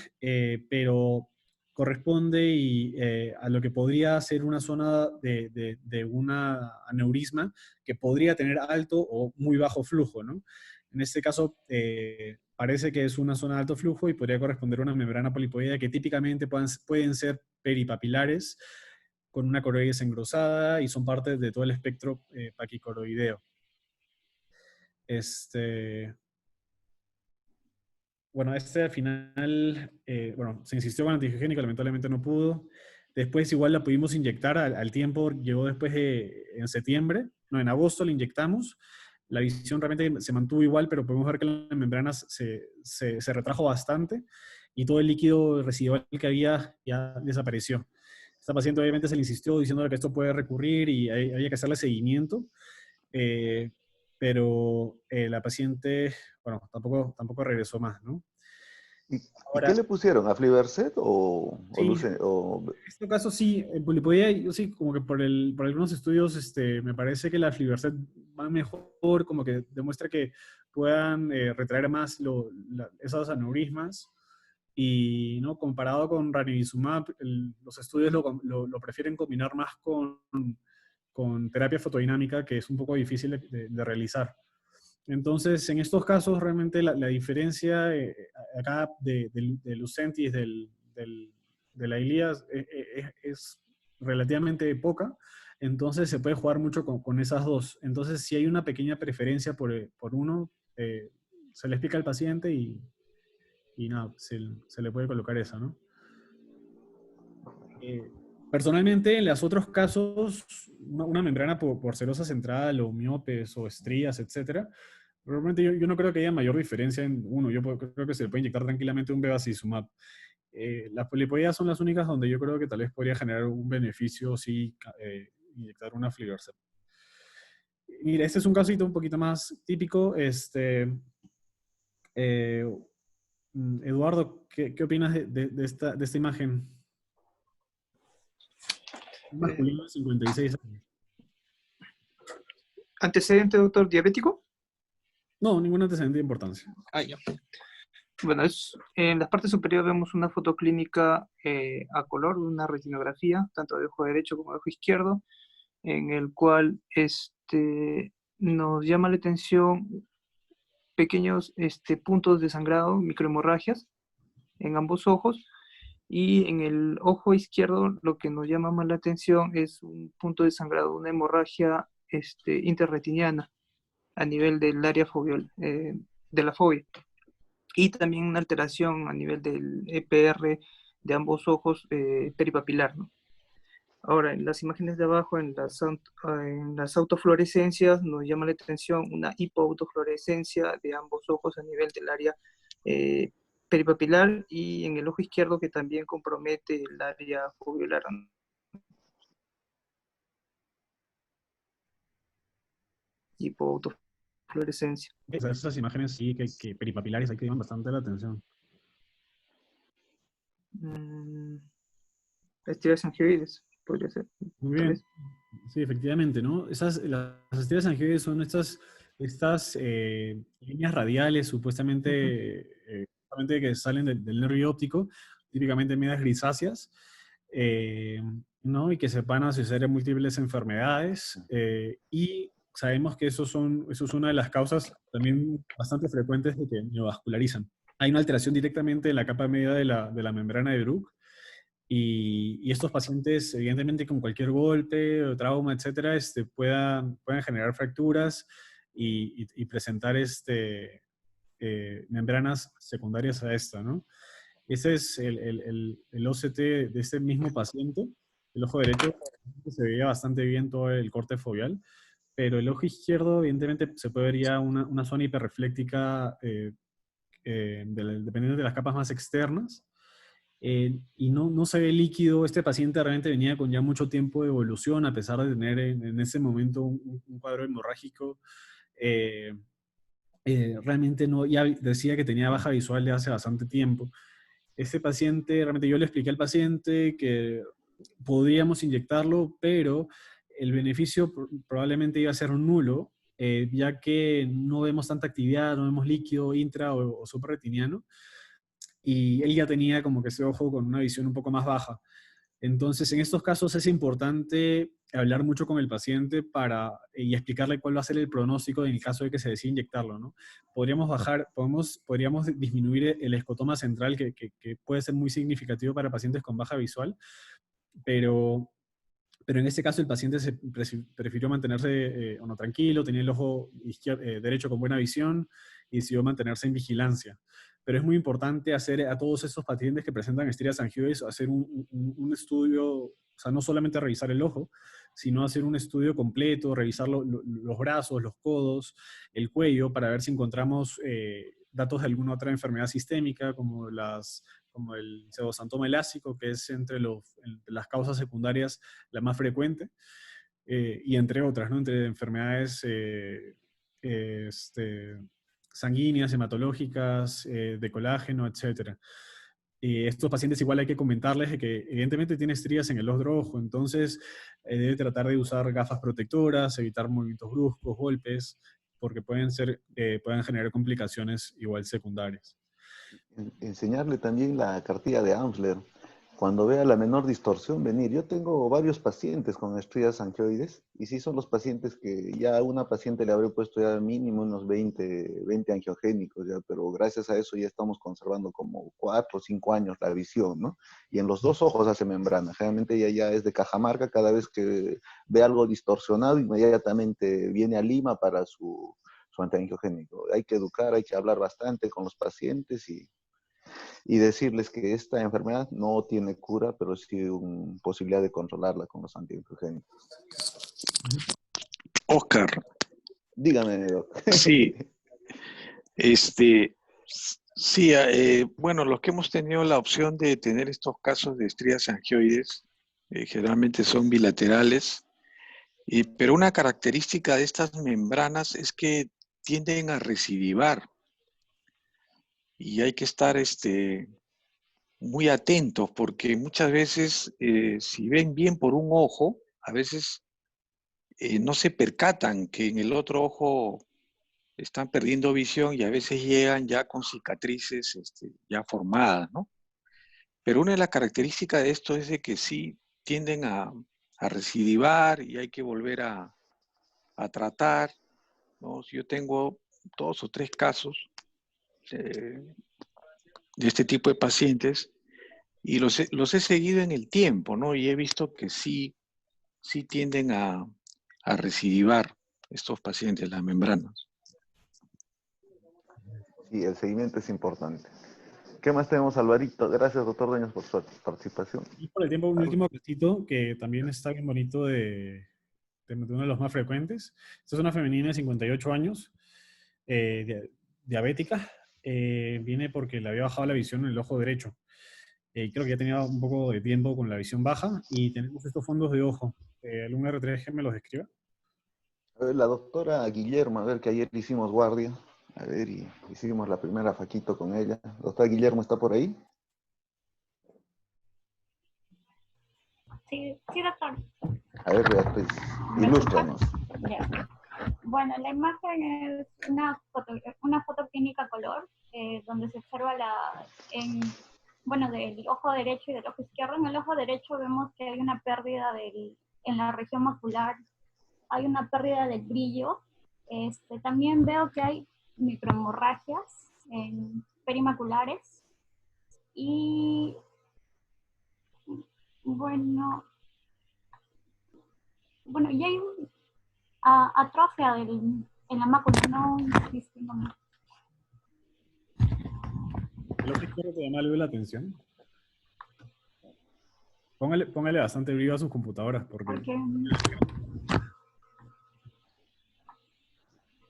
pero corresponde a lo que podría ser una zona de una aneurisma que podría tener alto o muy bajo flujo, ¿no? En este caso, parece que es una zona de alto flujo y podría corresponder a una membrana polipoidea que típicamente pueden ser peripapilares con una coroides engrosada y son parte de todo el espectro paquicoroideo. Bueno, al final, bueno, se insistió con antihigiénico, lamentablemente no pudo. Después igual la pudimos inyectar al tiempo, llegó después en septiembre, no, en agosto la inyectamos. La visión realmente se mantuvo igual, pero podemos ver que la membrana se retrajo bastante y todo el líquido residual que había ya desapareció. Esta paciente obviamente se le insistió diciéndole que esto puede recurrir y había que hacerle seguimiento. Pero la paciente, bueno, tampoco regresó más, ¿no? ¿Y Ahora, qué le pusieron? ¿Aflibercept o sí, o... en este caso sí, en polipoidea, yo sí, como que por algunos estudios, me parece que la aflibercept va mejor, como que demuestra que puedan retraer más esos aneurismas, y ¿no? Comparado con ranibizumab, los estudios lo prefieren combinar más con terapia fotodinámica, que es un poco difícil de realizar. Entonces, en estos casos, realmente la diferencia acá de Lucentis, de la Ilias, es relativamente poca. Entonces, se puede jugar mucho con esas dos. Entonces, si hay una pequeña preferencia por uno, se le explica al paciente y nada, se le puede colocar esa, ¿no? Personalmente, en los otros casos, una membrana por serosa central o miopes o estrías, etcétera, realmente yo no creo que haya mayor diferencia en uno. Creo que se le puede inyectar tranquilamente un bevacizumab. Las polipoideas son las únicas donde yo creo que tal vez podría generar un beneficio si inyectar una aflibercept. Mira, este es un casito un poquito más típico. Eduardo, ¿qué opinas de esta imagen? Un masculino de 56 años. ¿Antecedente, doctor, diabético? No, ningún antecedente de importancia. Ah, ya. Bueno, en la parte superior vemos una foto clínica a color, una retinografía, tanto de ojo derecho como de ojo izquierdo, en el cual nos llama la atención pequeños puntos de sangrado, microhemorragias, en ambos ojos, y en el ojo izquierdo lo que nos llama más la atención es un punto de sangrado, una hemorragia interretiniana a nivel del área foveal, de la fovea, y también una alteración a nivel del EPR de ambos ojos peripapilar, ¿no? Ahora, en las imágenes de abajo, en las autofluorescencias, nos llama la atención una hipoautofluorescencia de ambos ojos a nivel del área peripapilar y en el ojo izquierdo que también compromete el área foveolar. Hipoautofluorescencia. Esas imágenes sí, que peripapilares ahí que llaman bastante la atención. Estrias angioides, podría ser. Muy bien. Sí, efectivamente, ¿no? Las estrellas angioides son estas líneas radiales supuestamente que salen del nervio óptico, típicamente medias grisáceas, ¿no? Y que se van a asociar a múltiples enfermedades. Y sabemos que eso es una de las causas también bastante frecuentes de que neovascularizan. Hay una alteración directamente en la capa media de la membrana de Bruch. Y estos pacientes, evidentemente, con cualquier golpe o trauma, etcétera, puedan generar fracturas y presentar membranas secundarias a esta, ¿no? Ese es el OCT de este mismo paciente. El ojo derecho se veía bastante bien todo el corte foveal, pero el ojo izquierdo, evidentemente, se puede ver ya una zona hiperrefléctica dependiendo de las capas más externas. Y no se ve líquido. Este paciente realmente venía con ya mucho tiempo de evolución, a pesar de tener en ese momento un cuadro hemorrágico. Realmente no, ya decía que tenía baja visual de hace bastante tiempo. Este paciente, realmente yo le expliqué al paciente que podríamos inyectarlo, pero el beneficio probablemente iba a ser nulo, ya que no vemos tanta actividad, no vemos líquido intra o suprarretiniano. Y él ya tenía como que ese ojo con una visión un poco más baja. Entonces, en estos casos es importante hablar mucho con el paciente y explicarle cuál va a ser el pronóstico en el caso de que se decida inyectarlo, ¿no? Podríamos disminuir el escotoma central, que puede ser muy significativo para pacientes con baja visual, pero en este caso el paciente prefirió mantenerse tranquilo, tenía el ojo derecho con buena visión y decidió mantenerse en vigilancia. Pero es muy importante hacer a todos esos pacientes que presentan estrias angioides, hacer un estudio, o sea, no solamente revisar el ojo, sino hacer un estudio completo, revisar los brazos, los codos, el cuello, para ver si encontramos datos de alguna otra enfermedad sistémica, como el pseudosantoma elástico, que es entre las causas secundarias la más frecuente, y entre otras, ¿no? Entre enfermedades sanguíneas, hematológicas, de colágeno, etc. Estos pacientes igual hay que comentarles de que evidentemente tiene estrías en el ojo rojo, entonces debe tratar de usar gafas protectoras, evitar movimientos bruscos, golpes, porque pueden generar complicaciones igual secundarias. Enseñarle también la cartilla de Amsler. Cuando vea la menor distorsión venir. Yo tengo varios pacientes con estrías angioides y sí son los pacientes que ya a una paciente le habré puesto ya mínimo unos 20 angiogénicos, ya, pero gracias a eso ya estamos conservando como 4 o 5 años la visión, ¿no? Y en los dos ojos hace membrana. Generalmente ella ya es de Cajamarca, cada vez que ve algo distorsionado inmediatamente viene a Lima para su antiangiogénico. Hay que educar, hay que hablar bastante con los pacientes y decirles que esta enfermedad no tiene cura, pero sí una posibilidad de controlarla con los antiangiogénicos. Oscar. Dígame, Doc. Sí. Sí, bueno, los que hemos tenido la opción de tener estos casos de estrías angioides, generalmente son bilaterales, pero una característica de estas membranas es que tienden a recidivar. Y hay que estar muy atentos porque muchas veces si ven bien por un ojo, a veces no se percatan que en el otro ojo están perdiendo visión y a veces llegan ya con cicatrices ya formadas, ¿no? Pero una de las características de esto es de que sí tienden a recidivar y hay que volver a tratar, ¿no? Yo tengo 2 o 3 casos de este tipo de pacientes y los he seguido en el tiempo, ¿no? Y he visto que sí tienden a recidivar estos pacientes, las membranas. Sí, el seguimiento es importante. ¿Qué más tenemos, Alvarito? Gracias, doctor Dueñas, por su participación. Y por el tiempo, un último casito que también está bien bonito de uno de los más frecuentes. Esta es una femenina de 58 años, diabética. Viene porque le había bajado la visión en el ojo derecho. Creo que ya tenía un poco de tiempo con la visión baja y tenemos estos fondos de ojo. ¿Algún R3G me los describa? A ver, la doctora Guillermo, a ver, que ayer hicimos guardia. A ver, y hicimos la primera faquito con ella. Doctora Guillermo, ¿está por ahí? Sí, sí, doctor. A ver, Beatriz, ilústranos. Ya. Bueno, la imagen es una foto clínica color, donde se observa del ojo derecho y del ojo izquierdo. En el ojo derecho vemos que hay una pérdida en la región macular, hay una pérdida del brillo. También veo que hay microhemorragias perimaculares y bueno, y hay atrofia en la mácula, no distingo más. ¿El ojo izquierdo te llama algo la atención? Póngale bastante brillo a sus computadoras porque...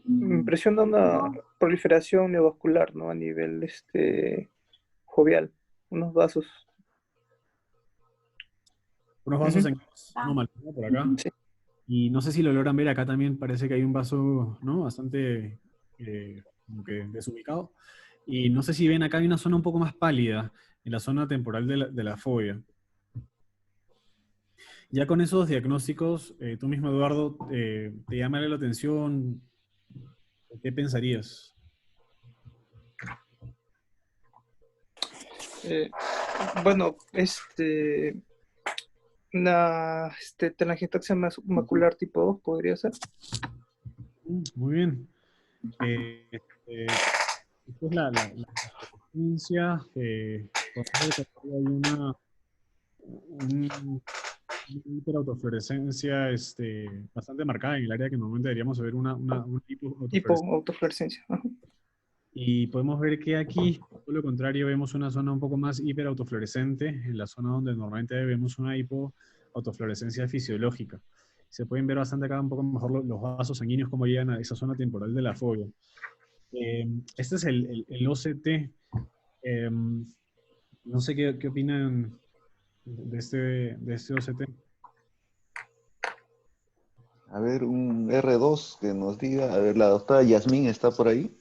Me impresiona una proliferación neovascular, ¿no? A nivel jovial, unos vasos. Unos vasos Ujú. sanguíneos anómalos, ¿no? Por acá. Sí. Y no sé si lo logran ver, acá también parece que hay un vaso, ¿no? Bastante como que desubicado. Y no sé si ven, acá hay una zona un poco más pálida, en la zona temporal de la fobia. Ya con esos diagnósticos, tú mismo, Eduardo, ¿te llama la atención? ¿Qué pensarías? Bueno, una telangiectasia macular tipo 2 podría ser. Muy bien. Esta es la frecuencia. Hay una hiperautofluorescencia bastante marcada en el área que normalmente deberíamos ver una hipoautofluorescencia. Hipoautofluorescencia. Ajá. Y podemos ver que aquí, por lo contrario, vemos una zona un poco más hiperautofluorescente, en la zona donde normalmente vemos una hipoautofluorescencia fisiológica. Se pueden ver bastante acá un poco mejor los vasos sanguíneos, cómo llegan a esa zona temporal de la fobia. Este es el OCT. No sé qué opinan de este OCT. A ver, un R2 que nos diga. A ver, la doctora Yasmín está por ahí.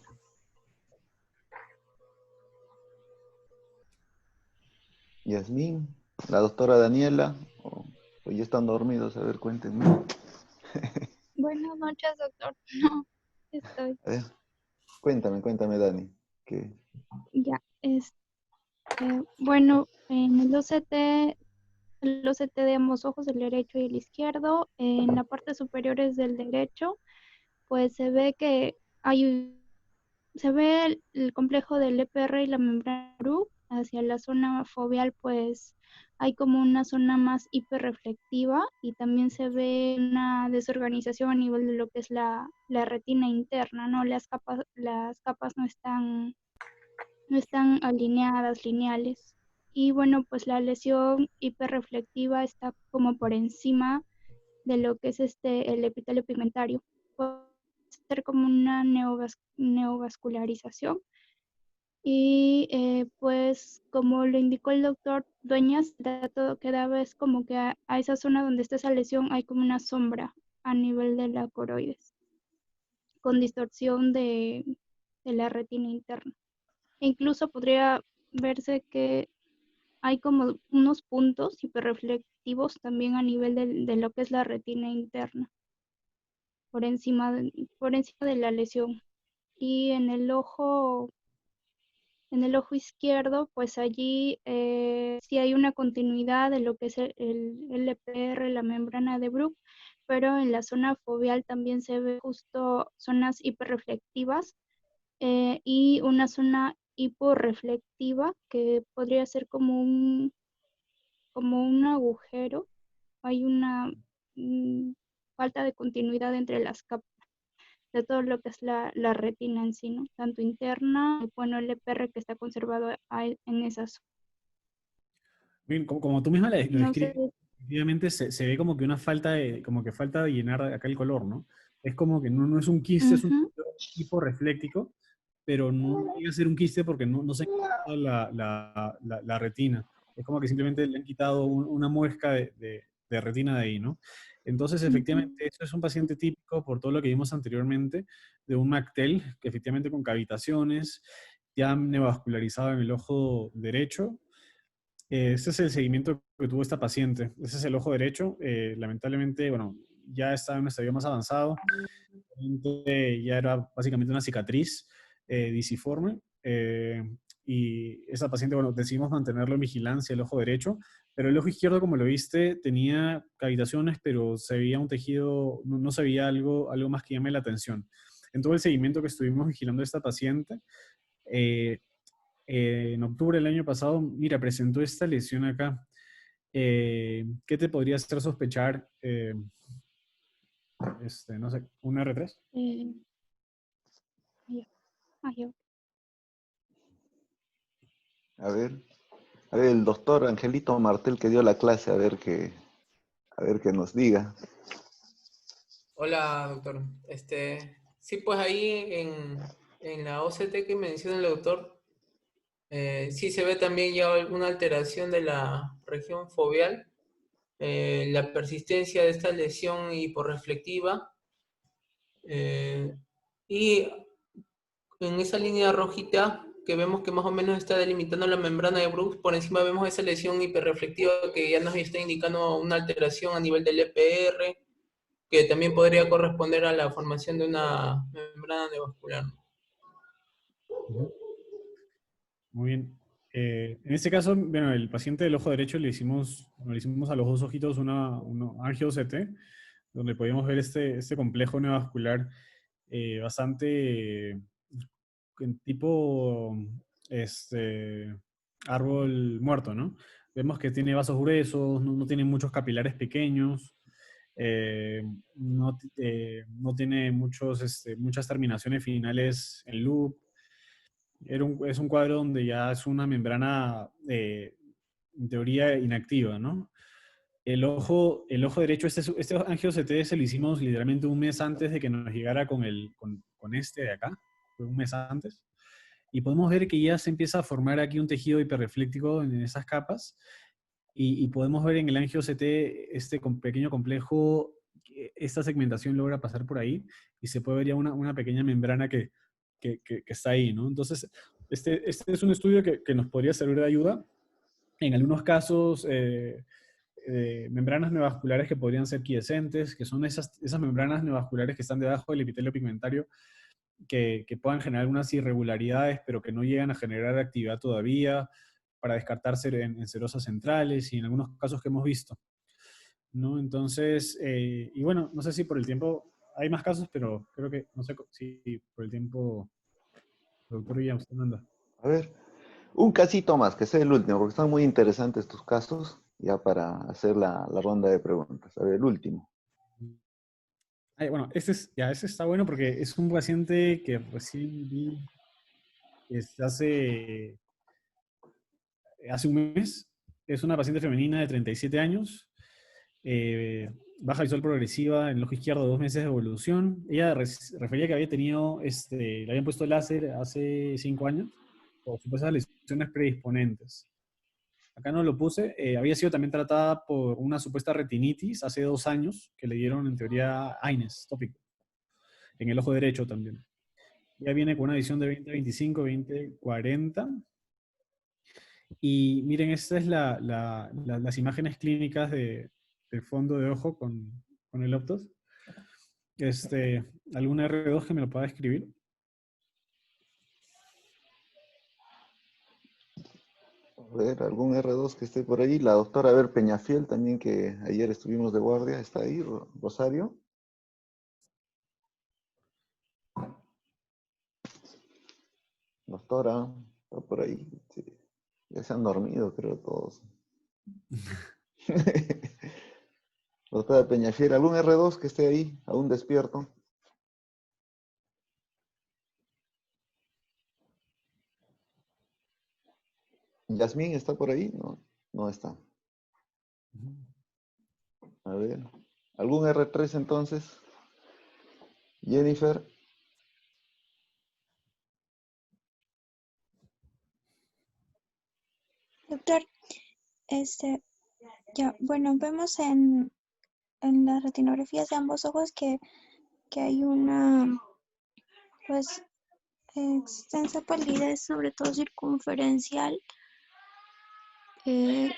Yasmín, la doctora Daniela, o ya están dormidos, a ver, cuéntenme. Buenas noches, doctor. No, estoy. A ver, cuéntame, Dani. Ya, bueno, en el OCT de ambos ojos, el derecho y el izquierdo, en la parte superior es del derecho, pues se ve que se ve el complejo del EPR y la membrana Bruch. Hacia la zona foveal, pues hay como una zona más hiperreflectiva y también se ve una desorganización a nivel de lo que es la retina interna, ¿no? Las capas no están alineadas, lineales. Y bueno, pues la lesión hiperreflectiva está como por encima de lo que es el epitelio pigmentario. Puede ser como una neovascularización. Y pues como lo indicó el doctor Dueñas, todo que daba es como que a esa zona donde está esa lesión hay como una sombra a nivel de la coroides, con distorsión de la retina interna. E incluso podría verse que hay como unos puntos hiperreflectivos también a nivel de lo que es la retina interna, por encima de la lesión. Y en el ojo izquierdo, pues allí sí hay una continuidad de lo que es el LPR, la membrana de Bruch, pero en la zona foveal también se ve justo zonas hiperreflectivas y una zona hiporreflectiva que podría ser como un agujero. Hay una falta de continuidad entre las capas. de todo lo que es la retina en sí, ¿no? Tanto interna, bueno, el EPR que está conservado en esas. Bien, como tú misma lo No sé. describes, efectivamente se ve como que una falta de, como que falta de llenar acá el color, ¿no? Es como que no es un quiste, es un Ujú. tipo refléctico, pero no llega a ser un quiste porque no se ha quitado la retina. Es como que simplemente le han quitado una muesca de retina de ahí, ¿no? Entonces, efectivamente, eso es un paciente típico por todo lo que vimos anteriormente de un MACTEL, que efectivamente con cavitaciones, ya neovascularizado en el ojo derecho. Este es el seguimiento que tuvo esta paciente. Ese es el ojo derecho. Lamentablemente, bueno, ya está en un estadio más avanzado. Ya era básicamente una cicatriz disiforme. Y esa paciente, bueno, decidimos mantenerlo en vigilancia, el ojo derecho. Pero el ojo izquierdo, como lo viste, tenía cavitaciones, pero se veía un tejido, no se veía algo más que llame la atención. En todo el seguimiento que estuvimos vigilando a esta paciente, eh, en octubre del año pasado, mira, presentó esta lesión acá. ¿Qué te podría hacer sospechar? No sé, un R3. Ya, ya. A ver, el doctor Angelito Martel que dio la clase, a ver que nos diga. Hola, doctor. Sí, pues ahí en la OCT que menciona el doctor, sí se ve también ya alguna alteración de la región foveal, la persistencia de esta lesión hiporreflectiva, y en esa línea rojita que vemos que más o menos está delimitando la membrana de Brooks, por encima vemos esa lesión hiperreflectiva que ya nos está indicando una alteración a nivel del EPR, que también podría corresponder a la formación de una membrana neovascular. Muy bien. En este caso, bueno, el paciente del ojo derecho le hicimos a los dos ojitos una angio-CT, donde podíamos ver este complejo neovascular bastante en tipo árbol muerto, ¿no? Vemos que tiene vasos gruesos, no tiene muchos capilares pequeños, no tiene muchas terminaciones finales en loop. Es un cuadro donde ya es una membrana, en teoría, inactiva, ¿no? El ojo derecho, este angio-CT se lo hicimos literalmente un mes antes de que nos llegara con este de acá, fue un mes antes, y podemos ver que ya se empieza a formar aquí un tejido hiperrefléctico en esas capas, y podemos ver en el angio-CT pequeño complejo, esta segmentación logra pasar por ahí, y se puede ver ya una pequeña membrana que está ahí, ¿no? Entonces, este es un estudio que nos podría servir de ayuda. En algunos casos, membranas neovasculares que podrían ser quiescentes, que son esas membranas neovasculares que están debajo del epitelio pigmentario, que puedan generar algunas irregularidades, pero que no llegan a generar actividad todavía, para descartarse en serosas centrales y en algunos casos que hemos visto, ¿no? Entonces, y bueno, no sé si por el tiempo, hay más casos, pero creo que, no sé si por el tiempo, doctor Williams, usted manda. A ver, un casito más, que sea el último, porque están muy interesantes tus casos, ya para hacer la ronda de preguntas. A ver, el último. Bueno, ese está bueno porque es un paciente que recién vi hace un mes. Es una paciente femenina de 37 años, baja visual progresiva en el ojo izquierdo, 2 meses de evolución. Ella refería que había tenido, le habían puesto láser hace 5 años, por supuestas lesiones predisponentes. Acá no lo puse. Había sido también tratada por una supuesta retinitis hace 2 años, que le dieron en teoría AINES, tópico, en el ojo derecho también. Ya viene con una visión de 20-25, 20-40. Y miren, estas es las imágenes clínicas del fondo de ojo con el Optos. ¿Algún R2 que me lo pueda escribir? A ver, algún R2 que esté por ahí. La doctora, a ver, Peñafiel también, que ayer estuvimos de guardia, está ahí, Rosario. Doctora, está por ahí. Sí. Ya se han dormido, creo, todos. Doctora Peñafiel, ¿algún R2 que esté ahí, aún despierto? Yasmín está por ahí, no, no está. A ver, ¿algún R3 entonces? Jennifer. Doctor, ya, bueno, vemos en las retinografías de ambos ojos que hay una, pues, extensa palidez, sobre todo circunferencial, y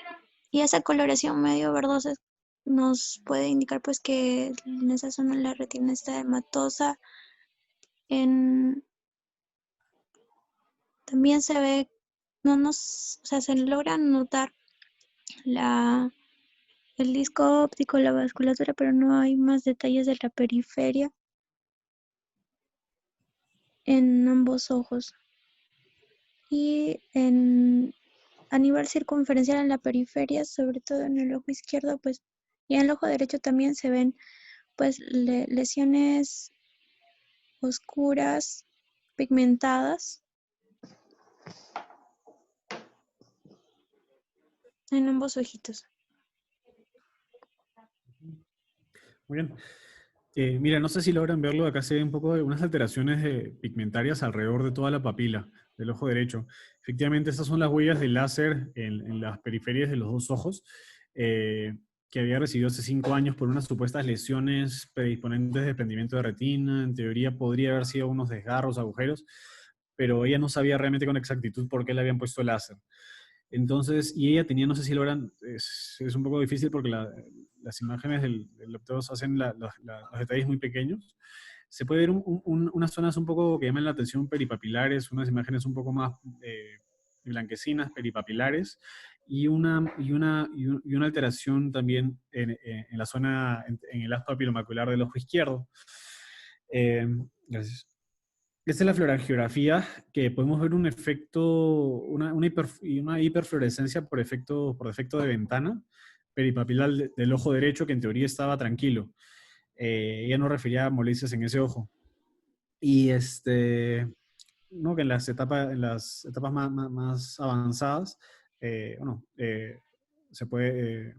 esa coloración medio verdosa nos puede indicar, pues, que en esa zona la retina está hematosa. También se ve, o sea, se logra notar el disco óptico, la vasculatura, pero no hay más detalles de la periferia en ambos ojos. Y a nivel circunferencial en la periferia, sobre todo en el ojo izquierdo, pues, y en el ojo derecho también se ven, pues, lesiones oscuras, pigmentadas en ambos ojitos. Muy bien. Mira, no sé si logran verlo, acá se ve un poco de unas alteraciones pigmentarias alrededor de toda la papila del ojo derecho. Efectivamente, estas son las huellas de láser en las periferias de los dos ojos, que había recibido hace 5 años por unas supuestas lesiones predisponentes de desprendimiento de retina. En teoría podría haber sido unos desgarros, agujeros, pero ella no sabía realmente con exactitud por qué le habían puesto láser. Entonces, y ella tenía, no sé si logran, es un poco difícil porque las imágenes del optos hacen los detalles muy pequeños. Se puede ver unas zonas un poco que llaman la atención peripapilares, unas imágenes un poco más blanquecinas, peripapilares, y una alteración también en la zona, en el haz papilomacular del ojo izquierdo. Gracias. Esta es la fluorangiografía, que podemos ver un efecto, una hiperfluorescencia por defecto de ventana peripapilar del ojo derecho, que en teoría estaba tranquilo. Ella no refería a molestias en ese ojo. Y no, que en las etapas más avanzadas, se puede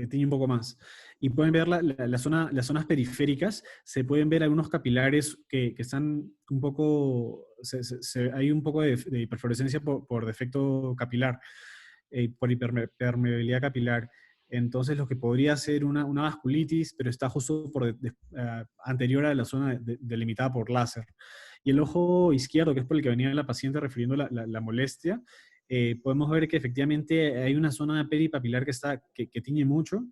tiñe un poco más. Y pueden ver las zonas periféricas, se pueden ver algunos capilares que están un poco, hay un poco de hiperfluorescencia por defecto capilar, por hiperpermeabilidad capilar. Entonces, lo que podría ser una vasculitis, pero está justo anterior a la zona delimitada por láser. Y el ojo izquierdo, que es por el que venía la paciente refiriendo la molestia, podemos ver que efectivamente hay una zona peripapilar que tiñe mucho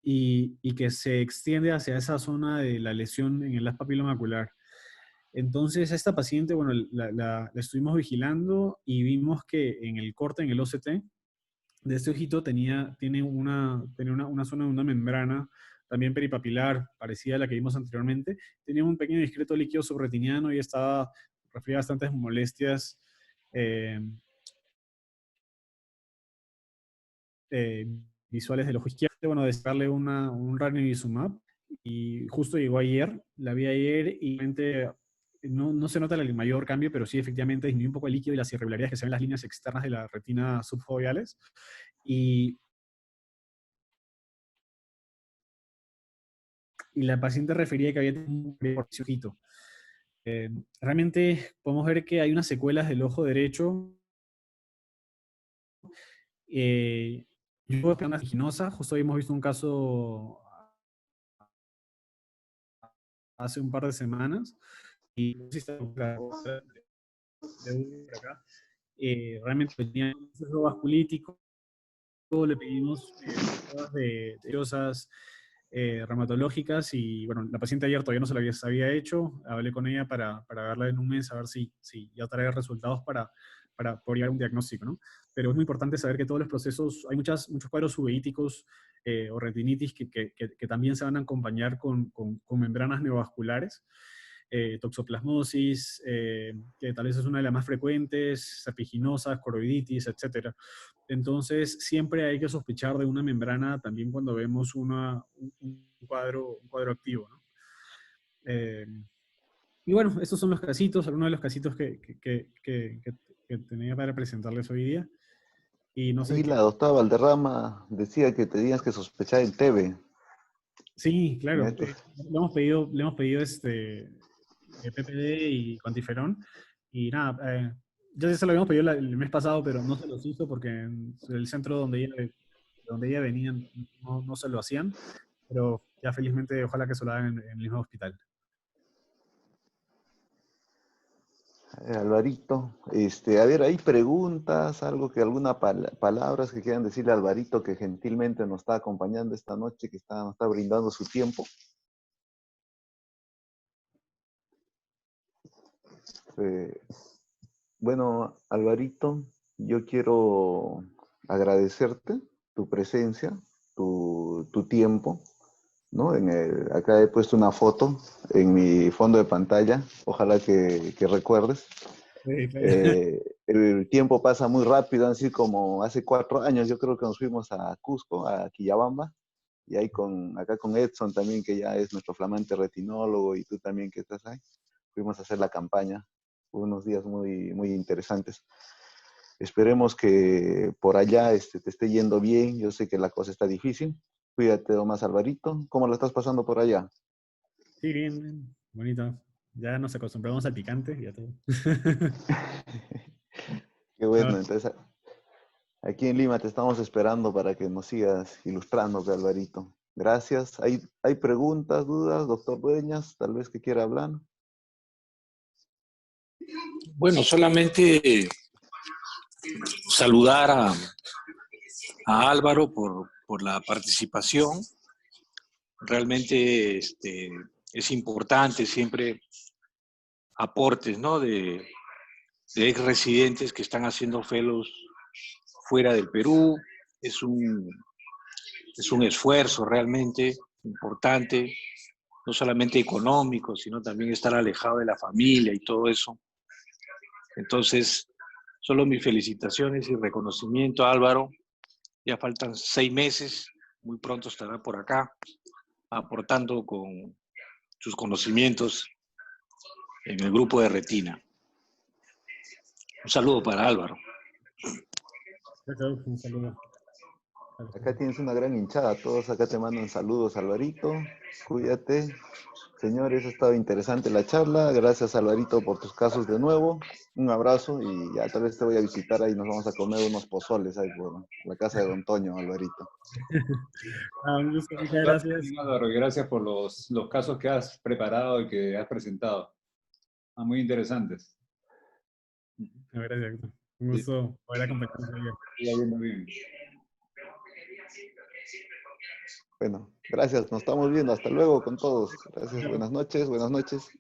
y que se extiende hacia esa zona de la lesión en el haz papilomacular. Entonces, a esta paciente, bueno, la estuvimos vigilando y vimos que en el corte, en el OCT, de este ojito tiene una zona de una membrana también peripapilar, parecida a la que vimos anteriormente. Tenía un pequeño discreto líquido subretiniano y refería a bastantes molestias visuales del ojo izquierdo. Bueno, de darle un ranibizumab, y justo llegó ayer, la vi ayer y realmente no se nota el mayor cambio, pero sí efectivamente disminuye un poco el líquido y las irregularidades que se ven en las líneas externas de la retina subfoveales. Y la paciente refería que había tenido un ojito. Realmente podemos ver que hay unas secuelas del ojo derecho. Yo creo que una vertiginosa, justo habíamos visto un caso hace un par de semanas, y no sé si está por acá. Realmente tenía un proceso vasculítico, le pedimos pruebas de cosas reumatológicas, y bueno, la paciente ayer todavía no se la había hecho. Hablé con ella para verla en un mes, a ver si ya trae resultados para poder llegar a un diagnóstico, ¿no? Pero es muy importante saber que todos los procesos, hay muchos cuadros uveíticos o retinitis que también se van a acompañar con membranas neovasculares. Toxoplasmosis, que tal vez es una de las más frecuentes, serpiginosas, coroiditis, etc. Entonces, siempre hay que sospechar de una membrana también cuando vemos un cuadro activo, ¿no? Y bueno, estos son los casitos, algunos de los casitos que tenía para presentarles hoy día. Y no sé Y qué. la doctora Valderrama decía que tenías que sospechar el TB. Sí, En claro. estos. Le hemos pedido PPD y Quantiferón. Y nada, ya se lo habíamos pedido el mes pasado, pero no se los hizo porque en el centro donde ella venía no se lo hacían. Pero ya felizmente, ojalá que se lo hagan en el mismo hospital. Alvarito, a ver, hay preguntas, alguna palabras que quieran decirle a Alvarito que gentilmente nos está acompañando esta noche, que nos está brindando su tiempo. Bueno, Alvarito, yo quiero agradecerte tu presencia, tu tiempo, ¿no? Acá he puesto una foto en mi fondo de pantalla, ojalá que recuerdes. Sí, claro. El tiempo pasa muy rápido, así como hace 4 años yo creo que nos fuimos a Cusco, a Quillabamba, y ahí acá con Edson también, que ya es nuestro flamante retinólogo, y tú también que estás ahí, fuimos a hacer la campaña, unos días muy, muy interesantes. Esperemos que por allá te esté yendo bien, yo sé que la cosa está difícil, cuídate más, Alvarito, ¿cómo lo estás pasando por allá? Sí, bien, bien, bonito. Ya nos acostumbramos al picante y a todo. Qué bueno, entonces aquí en Lima te estamos esperando para que nos sigas ilustrando, Alvarito. Gracias. ¿Hay preguntas, dudas, doctor Dueñas, tal vez que quiera hablar? Bueno, solamente saludar a Álvaro por la participación. Realmente es importante siempre aportes, ¿no? de ex residentes que están haciendo fellows fuera del Perú. Es un esfuerzo realmente importante, no solamente económico, sino también estar alejado de la familia y todo eso. Entonces, solo mis felicitaciones y reconocimiento a Álvaro. Ya faltan 6 meses, muy pronto estará por acá, aportando con sus conocimientos en el grupo de retina. Un saludo para Álvaro. Un saludo. Acá tienes una gran hinchada, todos acá te mandan saludos, Alvarito. Cuídate. Señores, ha estado interesante la charla. Gracias, Alvarito, por tus casos de nuevo. Un abrazo y ya tal vez te voy a visitar ahí. Nos vamos a comer unos pozoles ahí por la casa de Don Toño, Alvarito. Un gusto, muchas gracias. Álvaro, y gracias por los casos que has preparado y que has presentado. Muy interesantes. Gracias, Héctor. Un gusto poder acompañarnos hoy día. Bien. Bueno, gracias. Nos estamos viendo. Hasta luego con todos. Gracias. Buenas noches. Buenas noches.